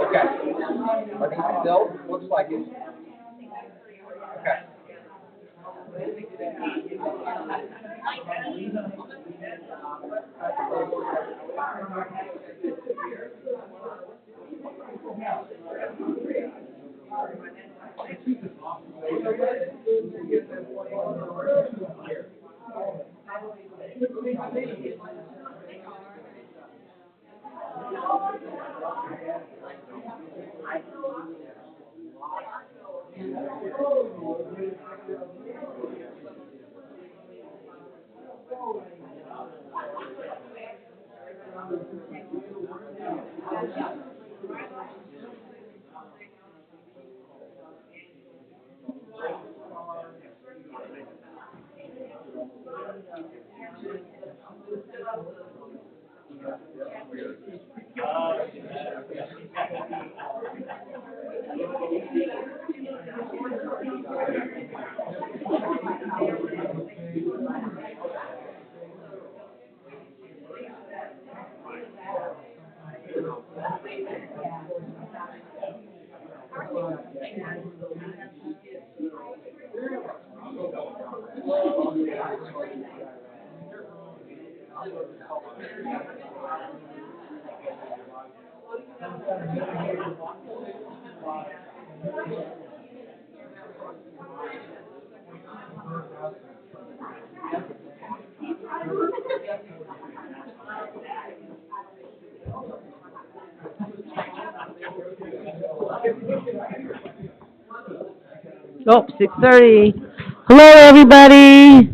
Okay. Are these filled? Looks like it. Okay. Oh, 6:30. Hello, everybody.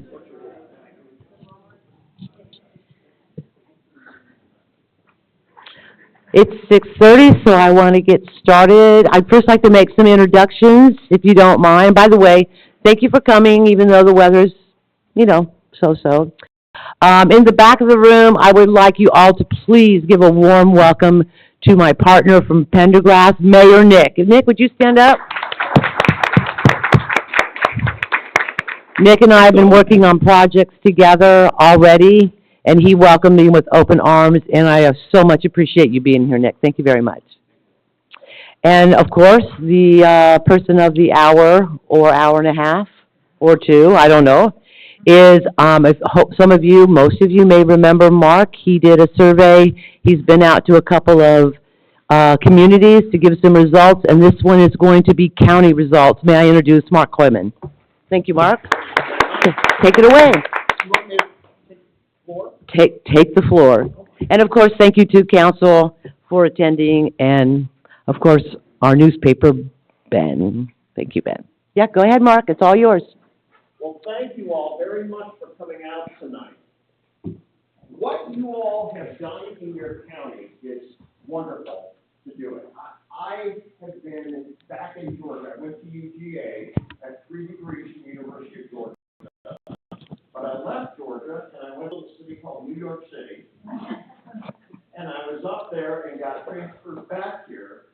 It's 6:30, so I want to get started. I'd first like to make some introductions, if you don't mind. By the way, thank you for coming, even though the weather's, so-so. In the back of the room, I would like you all to please give a warm welcome to my partner from Pendergrass, Mayor Nick. Nick, would you stand up? Nick and I have been working on projects together already, and he welcomed me with open arms, and I so much appreciate you being here, Nick. Thank you very much. And, of course, the person of the hour or hour and a half or two, I don't know, is some of you, most of you may remember Mark. He did a survey. He's been out to a couple of communities to give some results, and this one is going to be county results. May I introduce Mark Kooyman? Thank you, Mark. Take it away. Take the floor. And, of course, thank you to council for attending, and, of course, our newspaper, Ben. Thank you, Ben. Yeah, go ahead, Mark. It's all yours. Well, thank you all very much for coming out tonight. What you all have done in your county is wonderful to do it. I have been back in Georgia. I went to UGA at 3 degrees from the University of Georgia. But I left Georgia and I went to a city called New York City. And I was up there and got transferred back here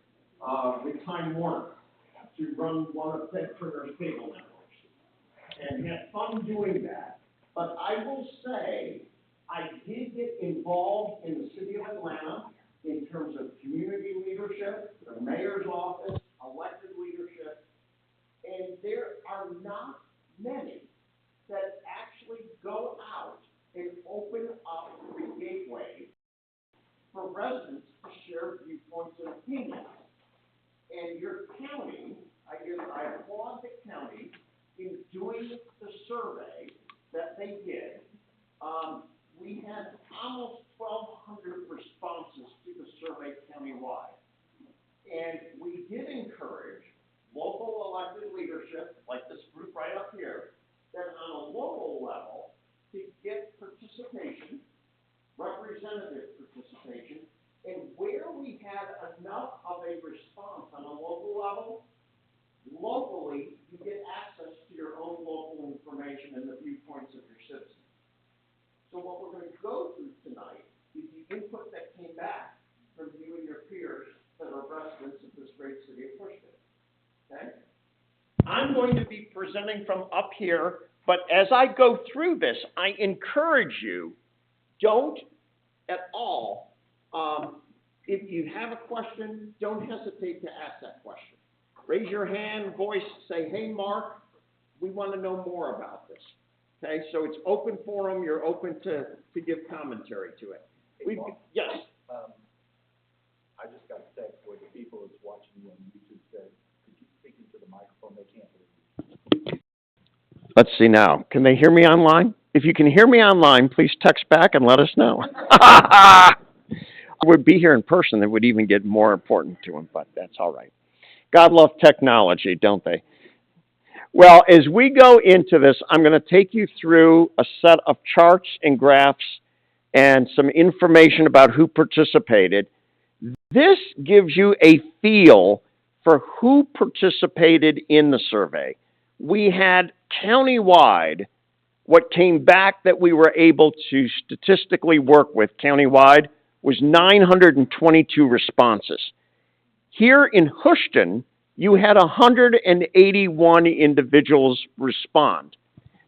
with Time Warner to run one of Ted Turner's cable networks. and had fun doing that. But I will say, I did get involved in the city of Atlanta in terms of community leadership, the mayor's office, elected leadership, and there are not many that actually go out and open up the gateway for residents to share viewpoints and opinions. And your county, I applaud the county in doing the survey that they did. We had almost 1,200 responses to the survey countywide. And we did encourage local elected leadership, like this group right up here, that on a local level, to get participation, representative participation, and where we had enough of a response on a local level, locally, you get access to your own local information and the viewpoints of your citizens. So what we're going to go through tonight is the input that came back from you and your peers that are residents of this great city of Cushman. Okay? I'm going to be presenting from up here, but as I go through this, I encourage you, don't at all, if you have a question, don't hesitate to ask that question. Raise your hand, voice, say, hey, Mark, we want to know more about this. Okay, so it's open forum, you're open to give commentary to it. Yes? I just got a text where the people that's watching you on YouTube said, could you speak into the microphone? They can't hear you. Let's see now. Can they hear me online? If you can hear me online, please text back and let us know. I would be here in person, it would even get more important to them, but that's all right. God loves technology, don't they? Well, as we go into this, I'm going to take you through a set of charts and graphs and some information about who participated. This gives you a feel for who participated in the survey. We had countywide, what came back that we were able to statistically work with countywide was 922 responses. Here in Houston, you had 181 individuals respond.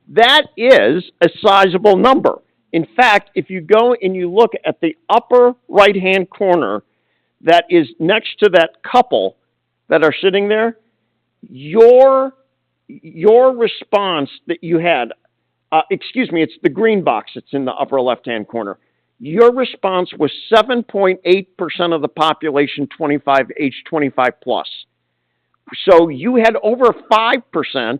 That is a sizable number. In fact, if you go and you look at the upper right-hand corner that is next to that couple that are sitting there, your response that you had, it's the green box that's in the upper left-hand corner. Your response was 7.8% of the population age 25 plus. So you had over 5%,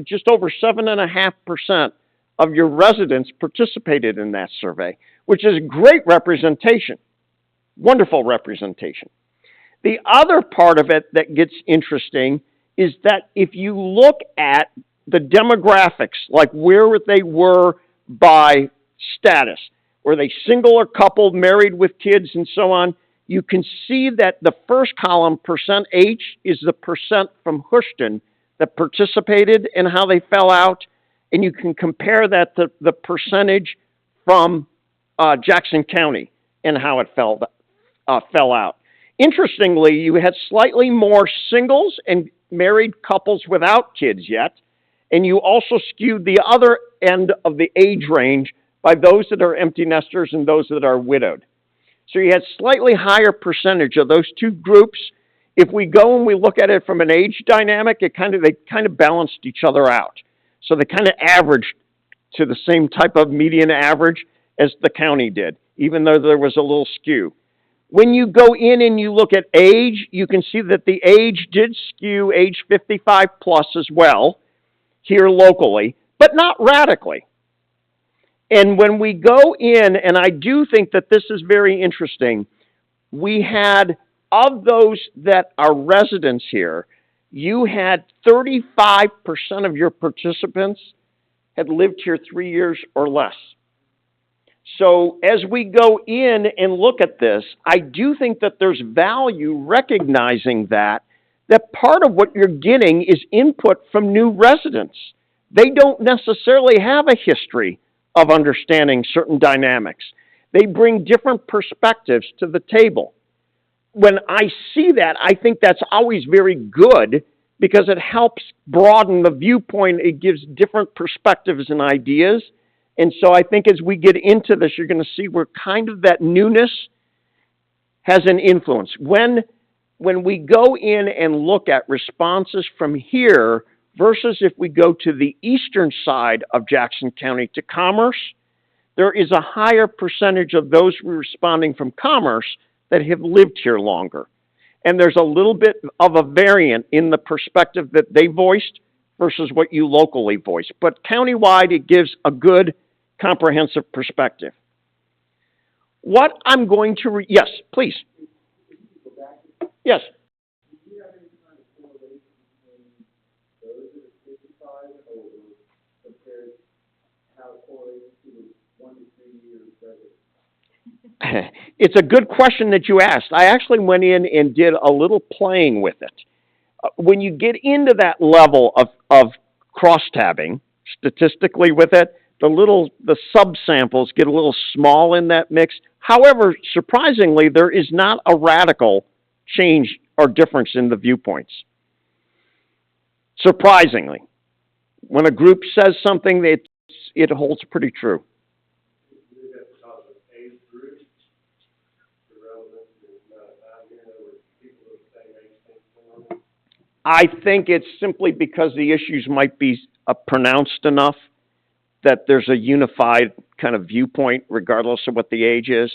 just over 7.5% of your residents participated in that survey, which is great representation, wonderful representation. The other part of it that gets interesting is that if you look at the demographics, like where they were by status, were they single or coupled, married with kids, and so on, you can see that the first column, percent H, is the percent from Houston that participated and how they fell out. And you can compare that to the percentage from Jackson County and how it fell out. Interestingly, you had slightly more singles and married couples without kids yet. And you also skewed the other end of the age range by those that are empty nesters and those that are widowed. So you had slightly higher percentage of those two groups. If we go and we look at it from an age dynamic, they kind of balanced each other out. So they kind of averaged to the same type of median average as the county did, even though there was a little skew. When you go in and you look at age, you can see that the age did skew age 55 plus as well here locally, but not radically. And when we go in, and I do think that this is very interesting, we had, of those that are residents here, you had 35% of your participants had lived here 3 years or less. So as we go in and look at this, I do think that there's value recognizing that part of what you're getting is input from new residents. They don't necessarily have a history of understanding certain dynamics. They bring different perspectives to the table. When I see that, I think that's always very good because it helps broaden the viewpoint. It gives different perspectives and ideas. And so I think as we get into this, you're going to see where kind of that newness has an influence. When we go in and look at responses from here versus if we go to the eastern side of Jackson County to Commerce, there is a higher percentage of those responding from Commerce that have lived here longer. And there's a little bit of a variant in the perspective that they voiced versus what you locally voiced. But countywide, it gives a good comprehensive perspective. What I'm going to, yes, please. Yes. Do you have any kind of correlation between those that are 55 and older compared to how it correlates to the 1 to 3 years resident? It's a good question that you asked. I actually went in and did a little playing with it. When you get into that level of cross-tabbing statistically with it, the subsamples get a little small in that mix. However, surprisingly, there is not a radical change or difference in the viewpoints. Surprisingly. When a group says something, it holds pretty true. I think it's simply because the issues might be pronounced enough that there's a unified kind of viewpoint regardless of what the age is.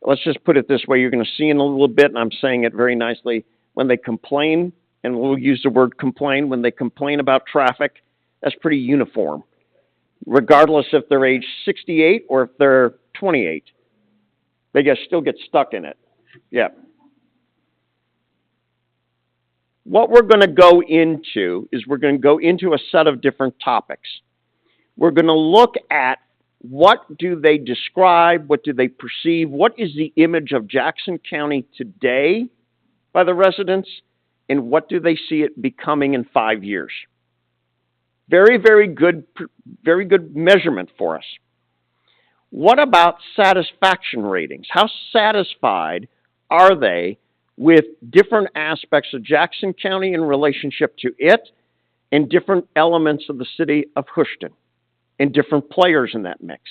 Let's just put it this way. You're going to see in a little bit, and I'm saying it very nicely, when they complain, and we'll use the word complain, when they complain about traffic, that's pretty uniform, regardless if they're age 68 or if they're 28. They still get stuck in it. Yeah. What we're going to go into is we're going to go into a set of different topics. We're going to look at what do they describe, what do they perceive, what is the image of Jackson County today by the residents, and what do they see it becoming in 5 years. Very, very good measurement for us. What about satisfaction ratings? How satisfied are they with different aspects of Jackson County in relationship to it and different elements of the city of Houston and different players in that mix?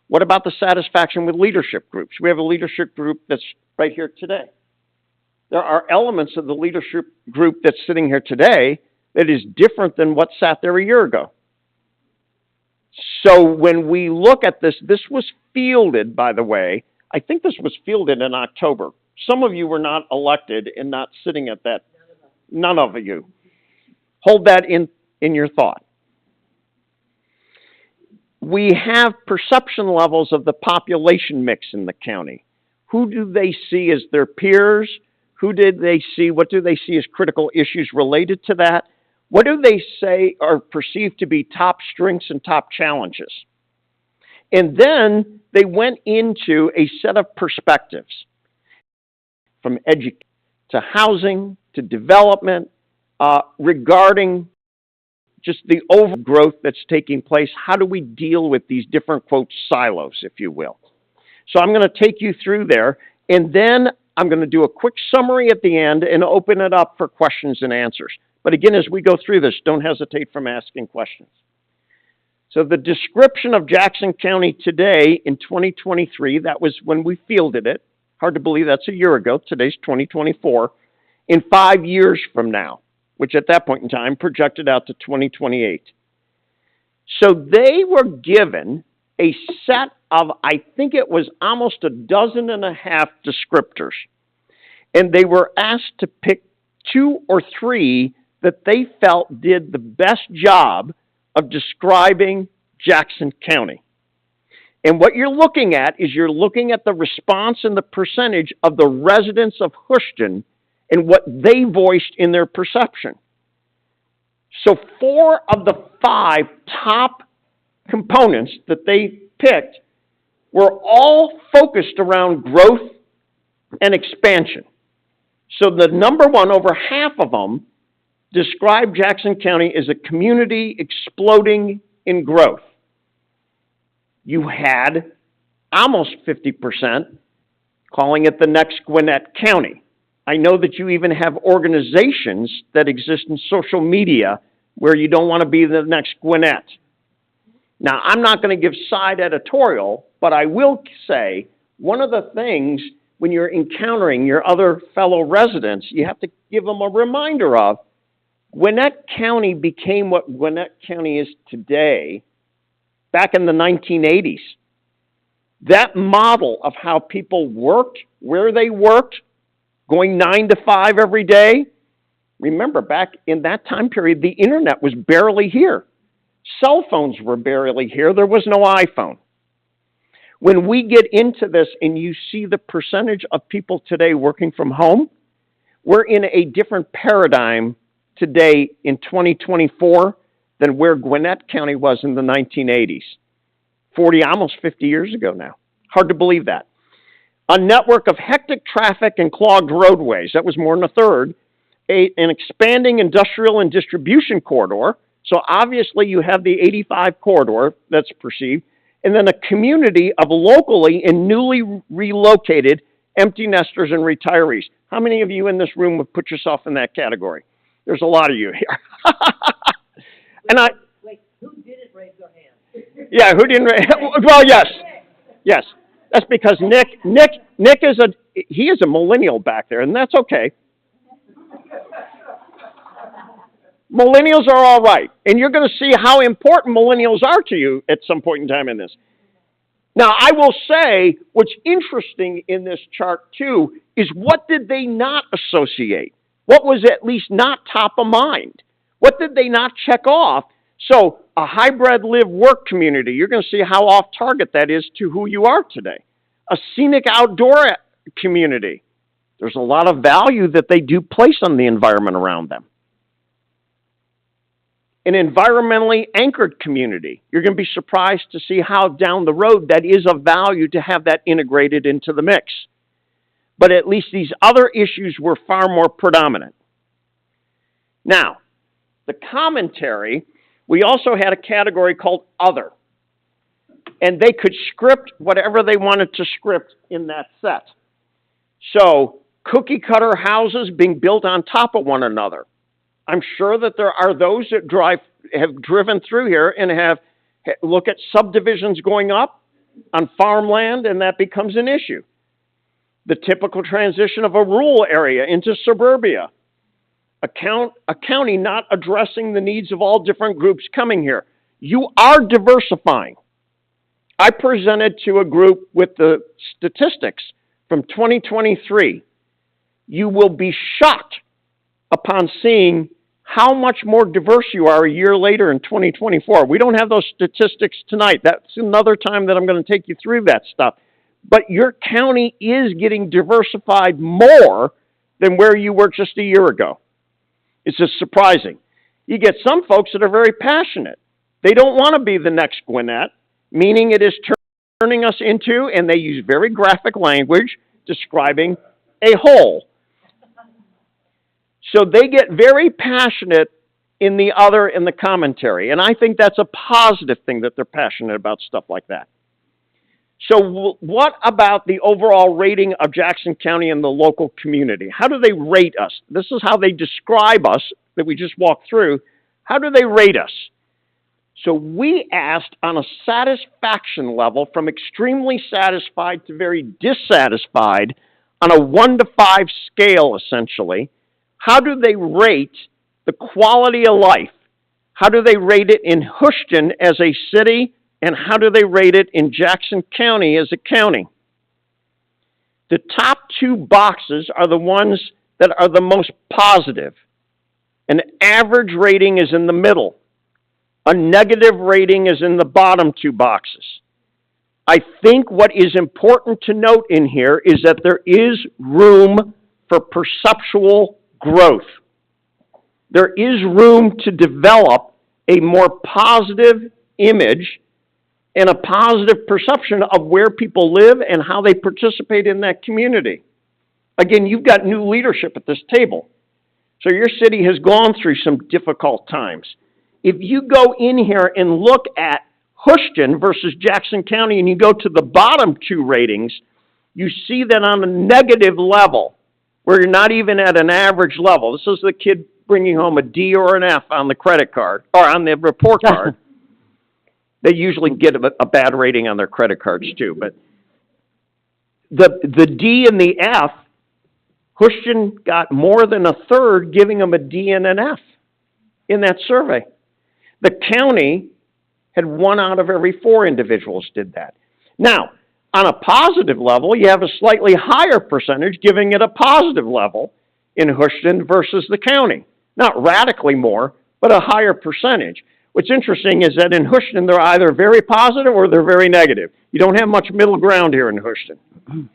What about the satisfaction with leadership groups? We have a leadership group that's right here today. There are elements of the leadership group that's sitting here today that is different than what sat there a year ago. So when we look at this, this was fielded, by the way, I think this was fielded in October. Some of you were not elected and not sitting at that. None of you. Hold that in your thought. We have perception levels of the population mix in the county. Who do they see as their peers? Who did they see? What do they see as critical issues related to that? What do they say are perceived to be top strengths and top challenges? And then they went into a set of perspectives from education to housing to development regarding just the overgrowth that's taking place. How do we deal with these different, quote, silos, if you will? So I'm going to take you through there, and then I'm going to do a quick summary at the end and open it up for questions and answers. But again, as we go through this, don't hesitate from asking questions. So the description of Jackson County today in 2023, that was when we fielded it. Hard to believe that's a year ago. Today's 2024. In 5 years from now, which at that point in time projected out to 2028. So they were given a set of, I think it was almost 12 descriptors. And they were asked to pick 2 or 3 that they felt did the best job of describing Jackson County. And what you're looking at is you're looking at the response and the percentage of the residents of Houston and what they voiced in their perception. So 4 of the 5 top components that they picked were all focused around growth and expansion. So the number one, over half of them, described Jackson County as a community exploding in growth. You had almost 50% calling it the next Gwinnett County. I know that you even have organizations that exist in social media where you don't want to be the next Gwinnett. Now, I'm not going to give side editorial, but I will say one of the things when you're encountering your other fellow residents, you have to give them a reminder of Gwinnett County became what Gwinnett County is today back in the 1980s. That model of how people worked, where they worked, going 9 to 5 every day. Remember, back in that time period, the internet was barely here. Cell phones were barely here. There was no iPhone. When we get into this and you see the percentage of people today working from home, we're in a different paradigm today in 2024 than where Gwinnett County was in the 1980s. 40, almost 50 years ago now. Hard to believe that. A network of hectic traffic and clogged roadways, that was more than a third. An expanding industrial and distribution corridor, so obviously you have the 85 corridor that's perceived, and then a community of locally and newly relocated empty nesters and retirees. How many of you in this room would put yourself in that category? There's a lot of you here. Wait, who didn't raise their hand? Yeah, who didn't? Well, yes. That's because Nick is a millennial back there, and that's okay. Millennials are all right, and you're going to see how important millennials are to you at some point in time in this. Now, I will say what's interesting in this chart too is what did they not associate? What was at least not top of mind? What did they not check off? So a hybrid live-work community, you're going to see how off target that is to who you are today. A scenic outdoor community. There's a lot of value that they do place on the environment around them. An environmentally anchored community. You're going to be surprised to see how down the road that is of value to have that integrated into the mix. But at least these other issues were far more predominant. Now, the commentary, we also had a category called other. And they could script whatever they wanted to script in that set. So, cookie cutter houses being built on top of one another. I'm sure that there are those that have driven through here and look at subdivisions going up on farmland, and that becomes an issue. The typical transition of a rural area into suburbia. A county not addressing the needs of all different groups coming here. You are diversifying. I presented to a group with the statistics from 2023. You will be shocked upon seeing how much more diverse you are a year later in 2024. We don't have those statistics tonight. That's another time that I'm going to take you through that stuff. But your county is getting diversified more than where you were just a year ago. It's just surprising. You get some folks that are very passionate. They don't want to be the next Gwinnett, meaning it is turning us into, and they use very graphic language, describing a whole. So they get very passionate in the commentary. And I think that's a positive thing that they're passionate about stuff like that. So what about the overall rating of Jackson County and the local community? How do they rate us? This is how they describe us that we just walked through. How do they rate us? So we asked on a satisfaction level from extremely satisfied to very dissatisfied on a 1 to 5 scale, essentially. How do they rate the quality of life? How do they rate it in Houston as a city? And how do they rate it in Jackson County as a county? The top 2 boxes are the ones that are the most positive. An average rating is in the middle. A negative rating is in the bottom 2 boxes. I think what is important to note in here is that there is room for perceptual growth. There is room to develop a more positive image and a positive perception of where people live and how they participate in that community. Again, you've got new leadership at this table. So your city has gone through some difficult times. If you go in here and look at Houston versus Jackson County and you go to the bottom 2 ratings, you see that on a negative level, where you're not even at an average level. This is the kid bringing home a D or an F on the credit card, or on the report card. They usually get a bad rating on their credit cards too, but the D and the F, Houston got more than a third giving them a D and an F in that survey. The county had 1 out of every 4 individuals did that. Now, on a positive level, you have a slightly higher percentage giving it a positive level in Houston versus the county. Not radically more, but a higher percentage. What's interesting is that in Houston, they're either very positive or they're very negative. You don't have much middle ground here in Houston.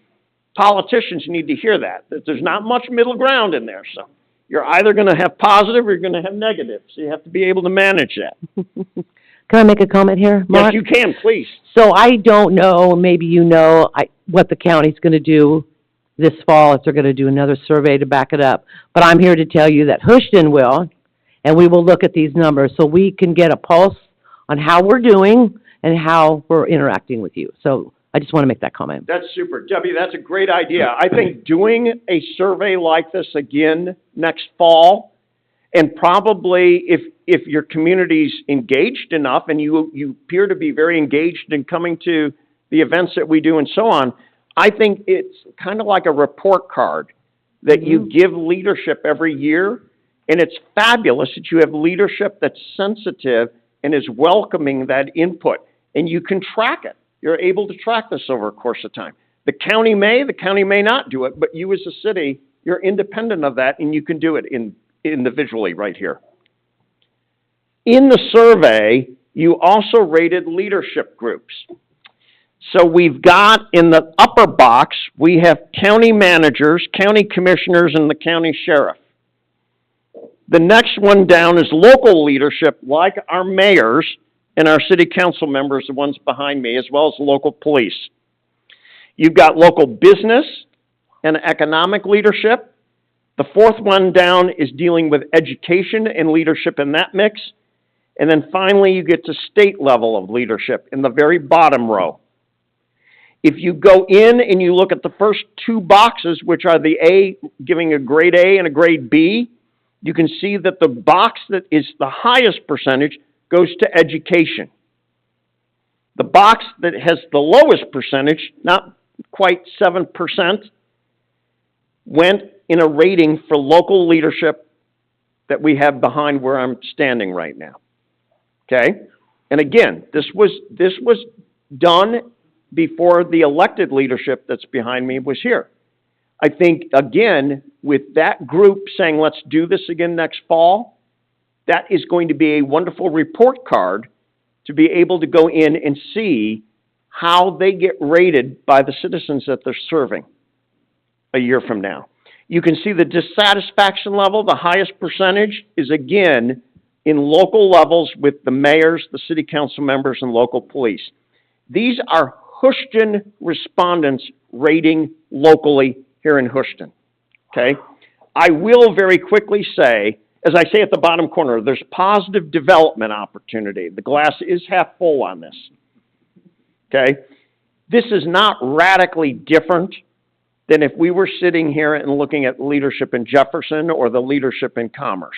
Politicians need to hear that there's not much middle ground in there. So you're either going to have positive or you're going to have negative. So you have to be able to manage that. Can I make a comment here, Mark? Yes, you can, please. So I don't know, maybe you know, what the county's going to do this fall, if they're going to do another survey to back it up. But I'm here to tell you that Houston will, and we will look at these numbers so we can get a pulse on how we're doing and how we're interacting with you. So I just want to make that comment. That's super. Debbie, that's a great idea. I think doing a survey like this again next fall, and probably if your community's engaged enough and you appear to be very engaged in coming to the events that we do and so on, I think it's kind of like a report card that you give leadership every year. And it's fabulous that you have leadership that's sensitive and is welcoming that input. And you can track it. You're able to track this over a course of time. The county may not do it, but you as a city, you're independent of that and you can do it individually right here. In the survey, you also rated leadership groups. So we've got in the upper box, we have county managers, county commissioners, and the county sheriff. The next one down is local leadership, like our mayors and our city council members, the ones behind me, as well as local police. You've got local business and economic leadership. The fourth one down is dealing with education and leadership in that mix. And then finally, you get to state level of leadership in the very bottom row. If you go in and you look at the first 2 boxes, which are the A, giving a grade A and a grade B, you can see that the box that is the highest percentage goes to education. The box that has the lowest percentage, not quite 7%, went in a rating for local leadership that we have behind where I'm standing right now. Okay? And again, this was done before the elected leadership that's behind me was here. I think, again, with that group saying, let's do this again next fall, that is going to be a wonderful report card to be able to go in and see how they get rated by the citizens that they're serving a year from now. You can see the dissatisfaction level, the highest percentage is, again, in local levels with the mayors, the city council members, and local police. These are Houston respondents rating locally here in Houston, okay? I will very quickly say, as I say at the bottom corner, there's positive development opportunity. The glass is half full on this, okay? This is not radically different than if we were sitting here and looking at leadership in Jefferson or the leadership in Commerce.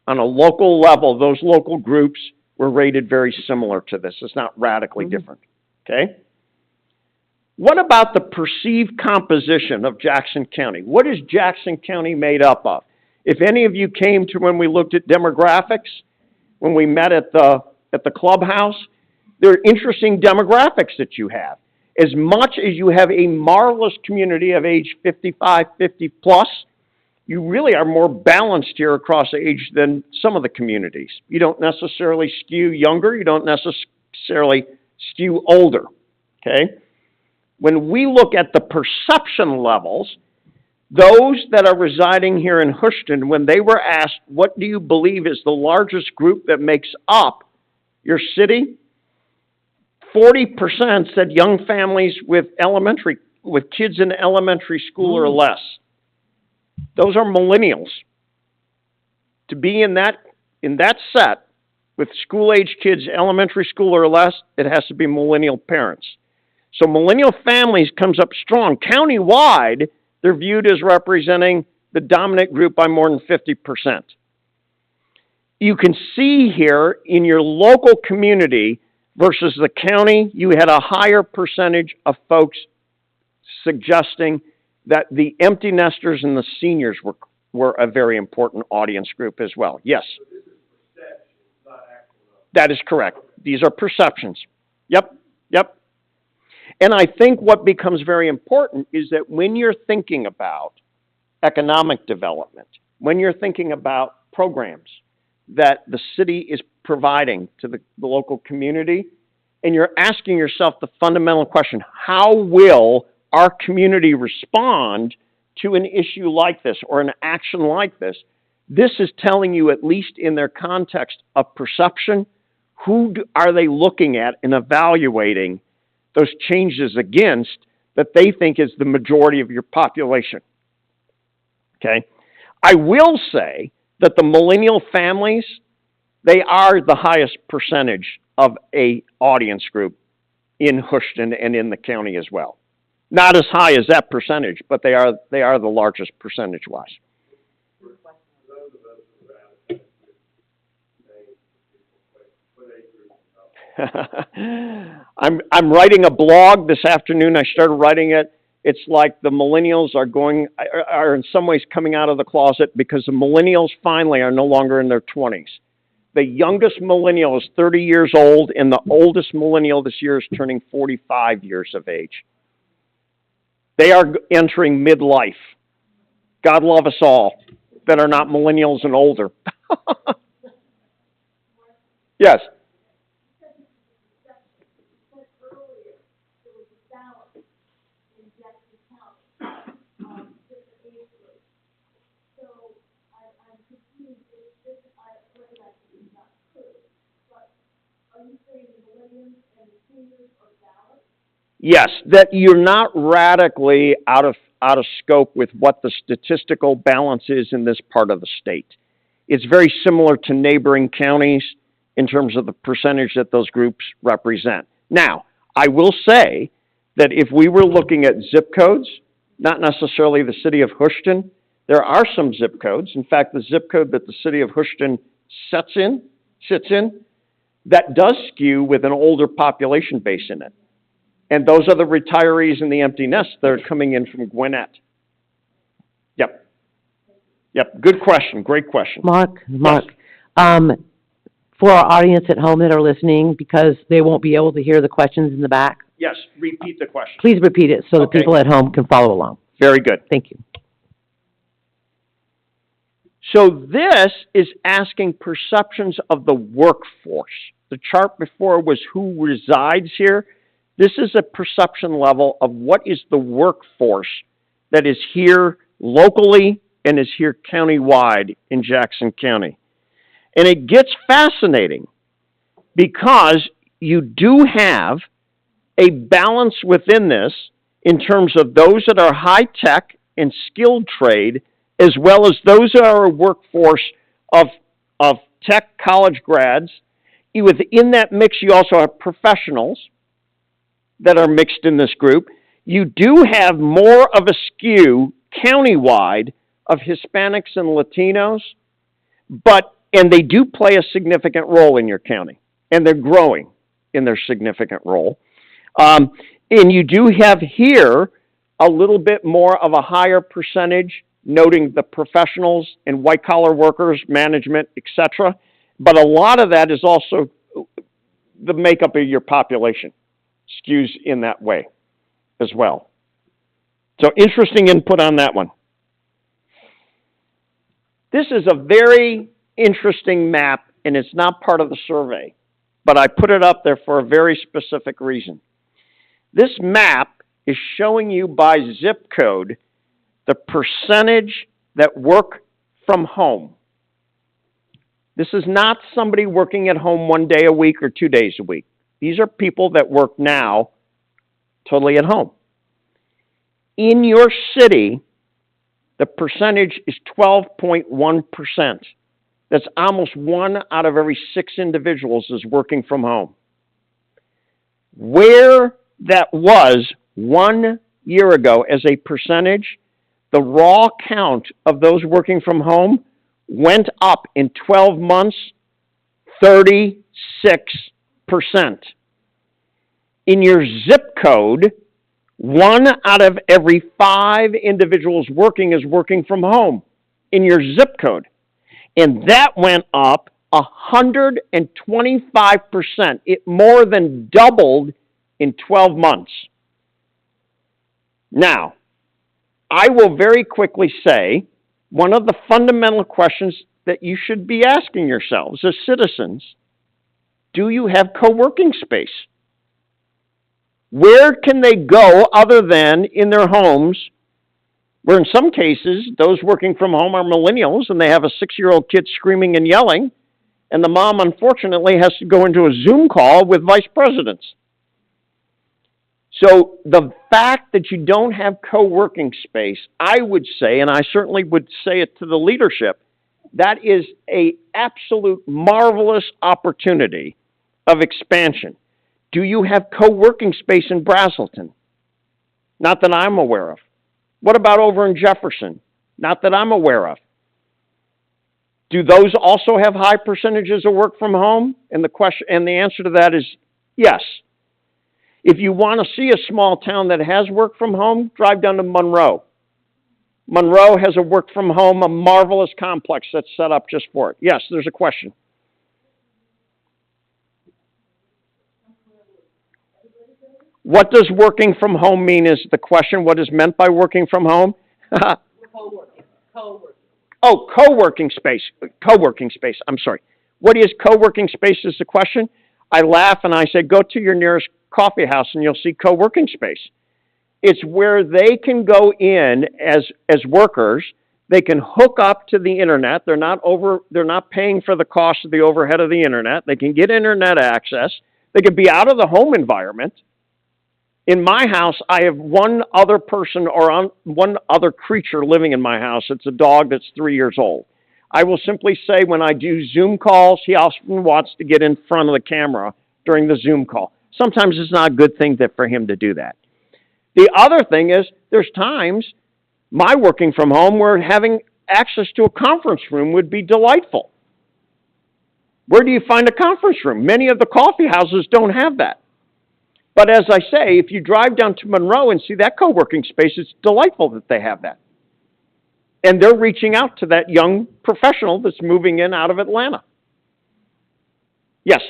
On a local level, those local groups were rated very similar to this. It's not radically different, okay? What about the perceived composition of Jackson County? What is Jackson County made up of? If any of you came to when we looked at demographics, when we met at the clubhouse, there are interesting demographics that you have. As much as you have a marvelous community of age 55, 50 plus, you really are more balanced here across age than some of the communities. You don't necessarily skew younger. You don't necessarily skew older, okay? When we look at the perception levels, those that are residing here in Houston, when they were asked, what do you believe is the largest group that makes up your city? 40% said young families with kids in elementary school or less. Those are millennials. To be in that set with school-age kids, elementary school or less, it has to be millennial parents. So millennial families comes up strong. Countywide, they're viewed as representing the dominant group by more than 50%. You can see here in your local community versus the county, you had a higher percentage of folks suggesting that the empty nesters and the seniors were a very important audience group as well. Yes. So this is perception, not actual. That is correct. These are perceptions. Yep. And I think what becomes very important is that when you're thinking about economic development, when you're thinking about programs that the city is providing to the local community, and you're asking yourself the fundamental question, how will our community respond to an issue like this or an action like this? This is telling you, at least in their context of perception, are they looking at and evaluating those changes against that they think is the majority of your population. Okay? I will say that the millennial families, they are the highest percentage of a audience group in Houston and in the county as well. Not as high as that percentage, but they are the largest percentage-wise. For those of us who are out of touch with names of people, what age group? I'm writing a blog this afternoon. I started writing it. It's like the millennials are in some ways coming out of the closet because the millennials finally are no longer in their 20s. The youngest millennial is 30 years old, and the oldest millennial this year is turning 45 years of age. They are entering midlife. God love us all that are not millennials and older. Yes. Yes, that you're not radically out of scope with what the statistical balance is in this part of the state. It's very similar to neighboring counties in terms of the percentage that those groups represent. Now, I will say that if we were looking at zip codes, not necessarily the city of Houston, there are some zip codes. In fact, the zip code that the city of Houston sits in, that does skew with an older population base in it. And those are the retirees and the empty nests that are coming in from Gwinnett. Yep. Good question. Great question. Mark, Yes. For our audience at home that are listening, because they won't be able to hear the questions in the back, Yes, repeat the question. please repeat it so the Okay. people at home can follow along. Very good. Thank you. So this is asking perceptions of the workforce. The chart before was who resides here. This is a perception level of what is the workforce that is here locally and is here countywide in Jackson County. And it gets fascinating because you do have a balance within this in terms of those that are high-tech and skilled trade, as well as those that are a workforce of tech college grads. Within that mix, you also have professionals that are mixed in this group. You do have more of a skew countywide of Hispanics and Latinos, and they do play a significant role in your county, and they're growing in their significant role. And you do have here a little bit more of a higher percentage, noting the professionals and white-collar workers, management, etc. But a lot of that is also the makeup of your population skews in that way as well. So interesting input on that one. This is a very interesting map, and it's not part of the survey, but I put it up there for a very specific reason. This map is showing you by zip code the percentage that work from home. This is not somebody working at home 1 day a week or 2 days a week. These are people that work now totally at home. In your city, the percentage is 12.1%. That's almost 1 out of every 6 individuals is working from home. Where that was 1 year ago as a percentage, the raw count of those working from home went up in 12 months 36%. In your zip code, 1 out of every 5 individuals working is working from home in your zip code. And that went up 125%. It more than doubled in 12 months. Now, I will very quickly say one of the fundamental questions that you should be asking yourselves as citizens, do you have co-working space? Where can they go other than in their homes, where in some cases those working from home are millennials and they have a 6-year-old kid screaming and yelling, and the mom unfortunately has to go into a Zoom call with vice presidents. So the fact that you don't have co-working space, I would say, and I certainly would say it to the leadership, that is an absolute marvelous opportunity of expansion. Do you have co-working space in Braselton? Not that I'm aware of. What about over in Jefferson? Not that I'm aware of. Do those also have high percentages of work from home? And the answer to that is yes. If you want to see a small town that has work from home, drive down to Monroe. Monroe has a work from home, a marvelous complex that's set up just for it. Yes, there's a question. What does working from home mean is the question. What is meant by working from home? Co-working. Oh, co-working space. Co-working space. I'm sorry. What is co-working space is the question. I laugh and I say, go to your nearest coffee house and you'll see co-working space. It's where they can go in as workers. They can hook up to the internet. They're not paying for the cost of the overhead of the internet. They can get internet access. They can be out of the home environment. In my house, I have one other person or one other creature living in my house. It's a dog that's 3 years old. I will simply say when I do Zoom calls, he often wants to get in front of the camera during the Zoom call. Sometimes it's not a good thing for him to do that. The other thing is there's times my working from home where having access to a conference room would be delightful. Where do you find a conference room? Many of the coffee houses don't have that. But as I say, if you drive down to Monroe and see that co-working space, it's delightful that they have that. And they're reaching out to that young professional that's moving in out of Atlanta. Yes?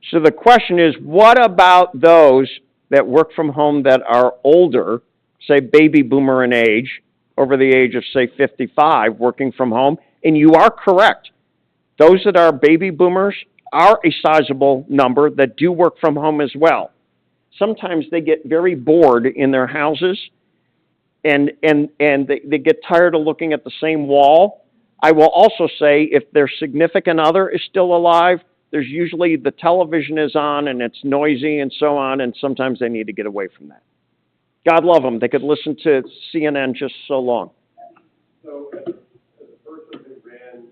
So the question is, what about those that work from home that are older, say baby boomer in age, over the age of, say, 55, working from home? And you are correct. Those that are baby boomers are a sizable number that do work from home as well. Sometimes they get very bored in their houses, and they get tired of looking at the same wall. I will also say if their significant other is still alive, there's usually the television is on and it's noisy and so on, and sometimes they need to get away from that. God love them. They could listen to CNN just so long. So, as a person who ran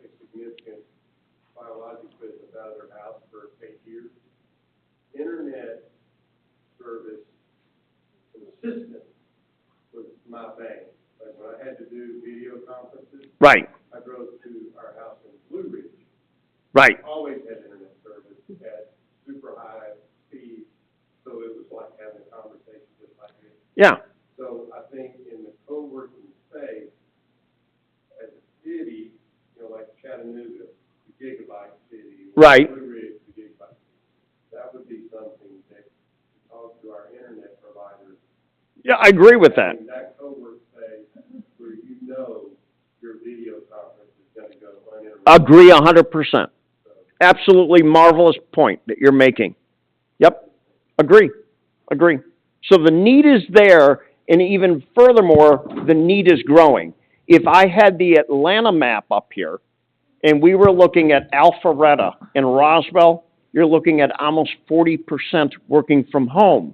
a significant biologics business out of their house for 8 years, internet service consistent was my thing. Like when I had to do video conferences, Right. I drove to our house in Blue Ridge. Right. Always had internet service at super high speed, so it was like having a conversation just like this. Yeah. So I think in the co-working space, as a city, you know, like Chattanooga, the gigabyte city. Right. Blue Ridge, the gigabyte city. That would be something that we talk to our internet providers. Yeah, I agree with that. That co-work space where you know your video conference is going to go uninterrupted. Agree 100%. Absolutely marvelous point that you're making. Yep. Agree. So the need is there, and even furthermore, the need is growing. If I had the Atlanta map up here, and we were looking at Alpharetta and Roswell, you're looking at almost 40% working from home.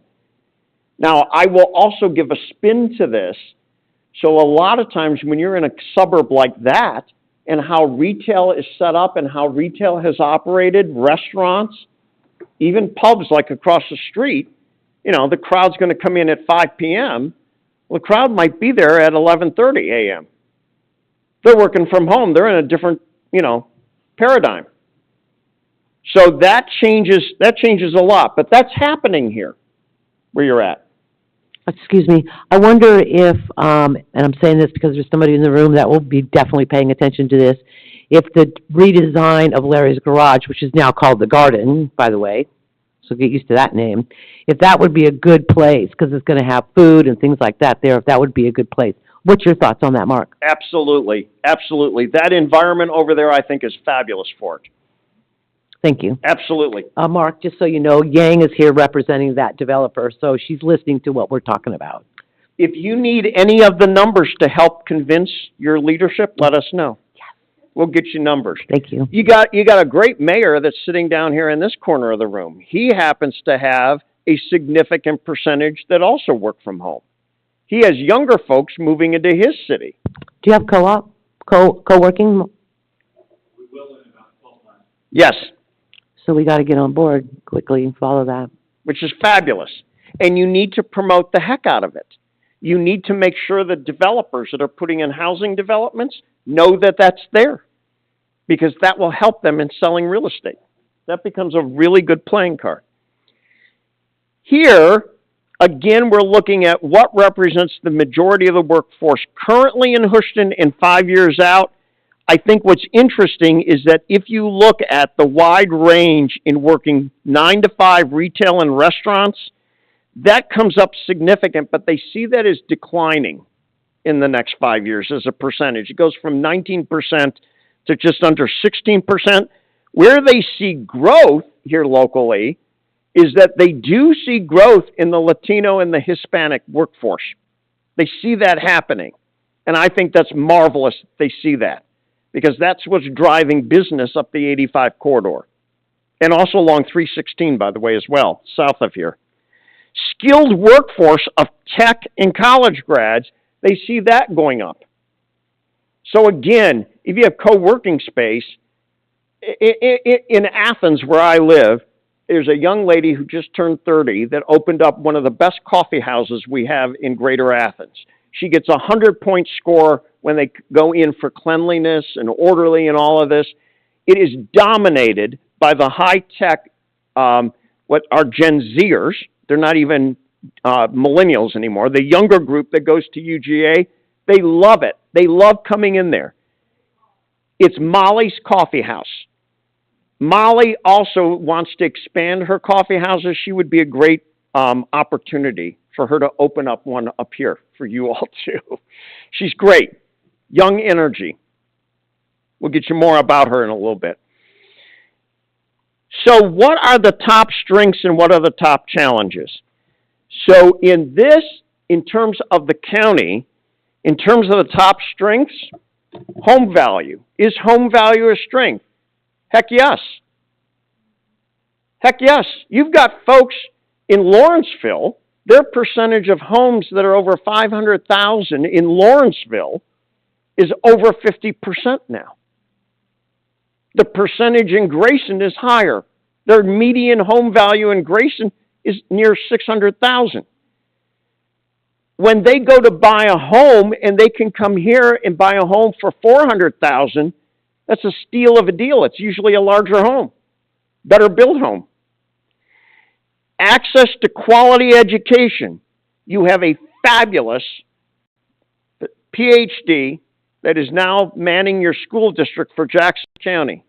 Now, I will also give a spin to this. So a lot of times when you're in a suburb like that and how retail is set up and how retail has operated, restaurants, even pubs like across the street, you know, the crowd's going to come in at 5 p.m. Well, the crowd might be there at 11:30 a.m. They're working from home. They're in a different, you know, paradigm. So that changes a lot, but that's happening here where you're at. Excuse me. I wonder if, and I'm saying this because there's somebody in the room that will be definitely paying attention to this, if the redesign of Larry's Garage, which is now called The Garden, by the way, so get used to that name, if that would be a good place, because it's going to have food and things like that there, if that would be a good place. What's your thoughts on that, Mark? Absolutely. Absolutely. That environment over there, I think, is fabulous for it. Thank you. Absolutely. Mark, just so you know, Yang is here representing that developer, so she's listening to what we're talking about. If you need any of the numbers to help convince your leadership, let us know. We'll get you numbers. Thank you. You got a great mayor that's sitting down here in this corner of the room. He happens to have a significant percentage that also work from home. He has younger folks moving into his city. Do you have co-op, co-working? We will in about 12 months. Yes. So we got to get on board quickly and follow that. Which is fabulous. And you need to promote the heck out of it. You need to make sure that developers that are putting in housing developments know that that's there, because that will help them in selling real estate. That becomes a really good playing card. Here, again, we're looking at what represents the majority of the workforce currently in Houston and 5 years out. I think what's interesting is that if you look at the wide range in working 9 to 5 retail and restaurants, that comes up significant, but they see that as declining in the next 5 years as a percentage. It goes from 19% to just under 16%. Where they see growth here locally is that they do see growth in the Latino and the Hispanic workforce. They see that happening. And I think that's marvelous that they see that, because that's what's driving business up the 85 corridor. And also along 316, by the way, as well, south of here. Skilled workforce of tech and college grads, they see that going up. So again, if you have co-working space, in Athens, where I live, there's a young lady who just turned 30 that opened up one of the best coffee houses we have in Greater Athens. She gets a 100-point score when they go in for cleanliness and orderly and all of this. It is dominated by the high-tech, what are Gen Zers. They're not even millennials anymore. The younger group that goes to UGA, they love it. They love coming in there. It's Molly's Coffee House. Molly also wants to expand her coffee houses. She would be a great opportunity for her to open up one up here for you all too. She's great. Young energy. We'll get you more about her in a little bit. So what are the top strengths and what are the top challenges? So in terms of the county, in terms of the top strengths, home value. Is home value a strength? Heck yes. Heck yes. You've got folks in Lawrenceville, their percentage of homes that are over 500,000 in Lawrenceville is over 50% now. The percentage in Grayson is higher. Their median home value in Grayson is near 600,000. When they go to buy a home and they can come here and buy a home for 400,000, that's a steal of a deal. It's usually a larger home, better built home. Access to quality education. You have a fabulous PhD that is now manning your school district for Jackson County.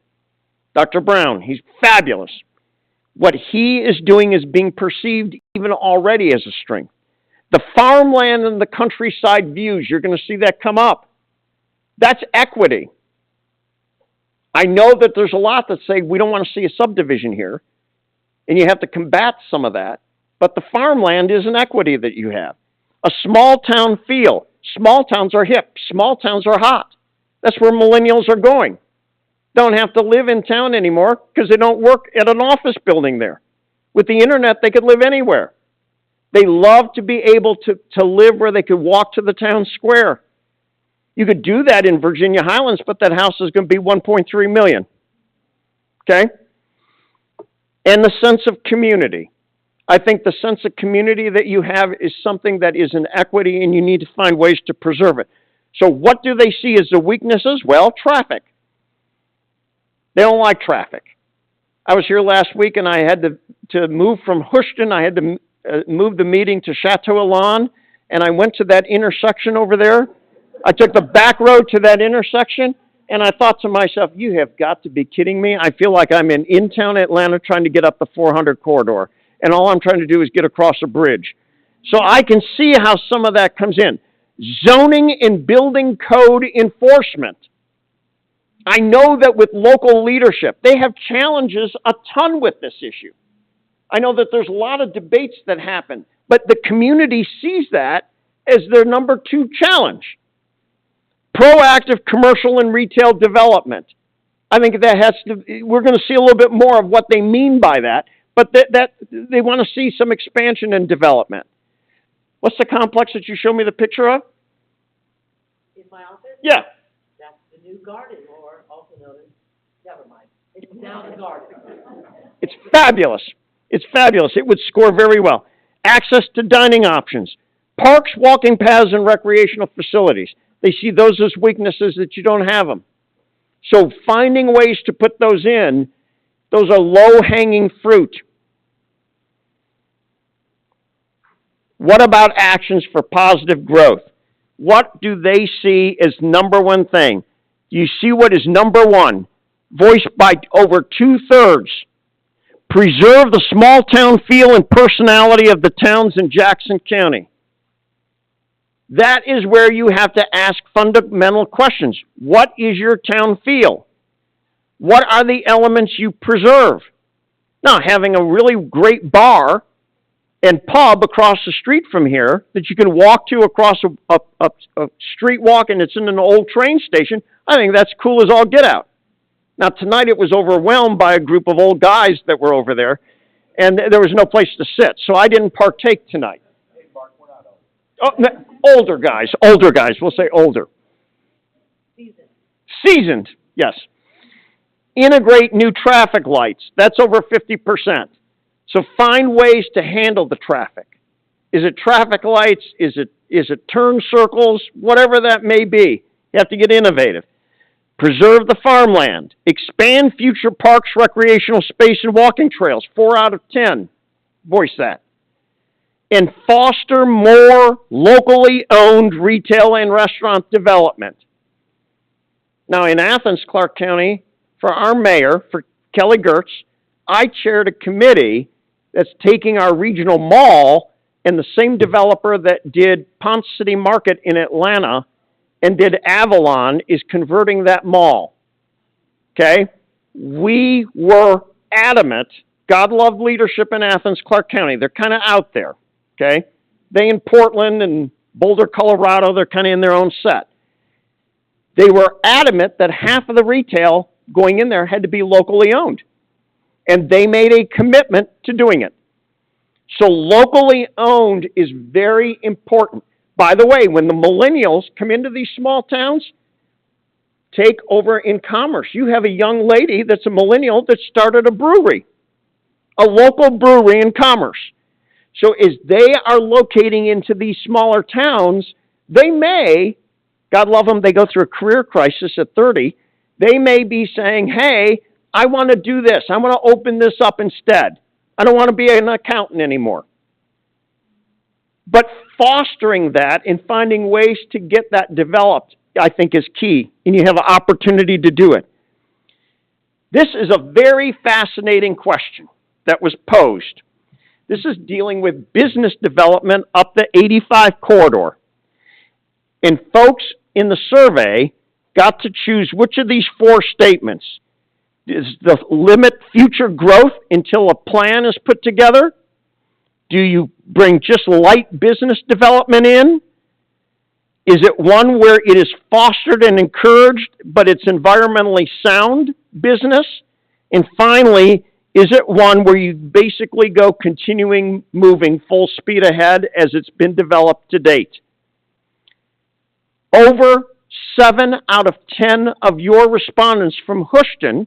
Dr. Brown, he's fabulous. What he is doing is being perceived even already as a strength. The farmland and the countryside views, you're going to see that come up. That's equity. I know that there's a lot that say we don't want to see a subdivision here, and you have to combat some of that, but the farmland is an equity that you have. A small town feel. Small towns are hip. Small towns are hot. That's where millennials are going. don't have to live in town anymore because they don't work at an office building there. With the internet, they could live anywhere. They love to be able to live where they could walk to the town square. You could do that in Virginia Highlands, but that house is going to be $1.3 million. Okay? And the sense of community. I think the sense of community that you have is something that is an equity, and you need to find ways to preserve it. So what do they see as the weaknesses? Well, traffic. They don't like traffic. I was here last week, and I had to move from Houston. I had to move the meeting to Chateau Elan, and I went to that intersection over there. I took the back road to that intersection, and I thought to myself, you have got to be kidding me. I feel like I'm in town Atlanta trying to get up the 400 corridor, and all I'm trying to do is get across a bridge. So I can see how some of that comes in. Zoning and building code enforcement. I know that with local leadership, they have challenges a ton with this issue. I know that there's a lot of debates that happen, but the community sees that as their number 2 challenge. Proactive commercial and retail development. I think that has to, we're going to see a little bit more of what they mean by that, but that they want to see some expansion and development. What's the complex that you showed me the picture of? In my office? Yeah. That's the new garden, or also known as, never mind. It's now the garden. It's fabulous. It's fabulous. It would score very well. Access to dining options. Parks, walking paths, and recreational facilities. They see those as weaknesses that you don't have them. So finding ways to put those in, those are low-hanging fruit. What about actions for positive growth? What do they see as number 1 thing? You see what is number 1, voiced by over 2/3. Preserve the small town feel and personality of the towns in Jackson County. That is where you have to ask fundamental questions. What is your town feel? What are the elements you preserve? Now, having a really great bar and pub across the street from here that you can walk to across a street walk, and it's in an old train station, I think that's cool as all get out. Now, tonight it was overwhelmed by a group of old guys that were over there, and there was no place to sit, so I didn't partake tonight. Hey, Mark, we're not old. Oh, older guys, we'll say older. Seasoned, yes. Integrate new traffic lights, that's over 50%. So find ways to handle the traffic. Is it traffic lights? Is it turn circles? Whatever that may be, you have to get innovative. Preserve the farmland. Expand future parks, recreational space, and walking trails. 4 out of 10 voice that. And foster more locally owned retail and restaurant development. Now, in Athens, Clark County, for our mayor, for Kelly Gertz, I chaired a committee that's taking our regional mall, and the same developer that did Ponce City Market in Atlanta and did Avalon is converting that mall. Okay? We were adamant. God loved leadership in Athens, Clark County. They're kind of out there. Okay? They in Portland and Boulder, Colorado, they're kind of in their own set. They were adamant that half of the retail going in there had to be locally owned. And they made a commitment to doing it. So locally owned is very important. By the way, when the millennials come into these small towns, take over in commerce. You have a young lady that's a millennial that started a brewery, a local brewery in commerce. So as they are locating into these smaller towns, they may, God love them, they go through a career crisis at 30, they may be saying, hey, I want to do this. I want to open this up instead. I don't want to be an accountant anymore. But fostering that and finding ways to get that developed, I think, is key. And you have an opportunity to do it. This is a very fascinating question that was posed. This is dealing with business development up the 85 corridor. And folks in the survey got to choose which of these 4 statements. Is the limit future growth until a plan is put together? Do you bring just light business development in? Is it one where it is fostered and encouraged, but it's environmentally sound business? And finally, is it one where you basically go continuing moving full speed ahead as it's been developed to date? Over 7 out of 10 of your respondents from Houston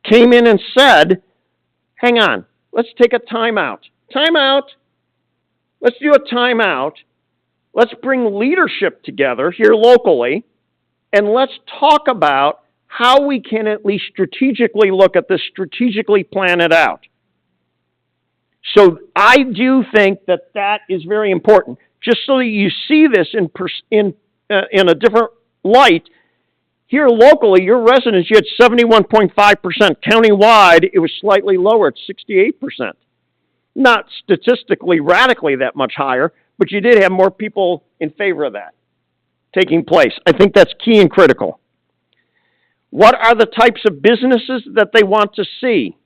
came in and said, hang on, let's take a timeout. Timeout. Let's do a timeout. Let's bring leadership together here locally, and let's talk about how we can at least strategically look at this, strategically plan it out. So I do think that that is very important. Just so that you see this in a different light, here locally, your residents, you had 71.5%. Countywide, it was slightly lower at 68%. Not statistically radically that much higher, but you did have more people in favor of that taking place. I think that's key and critical. What are the types of businesses that they want to see?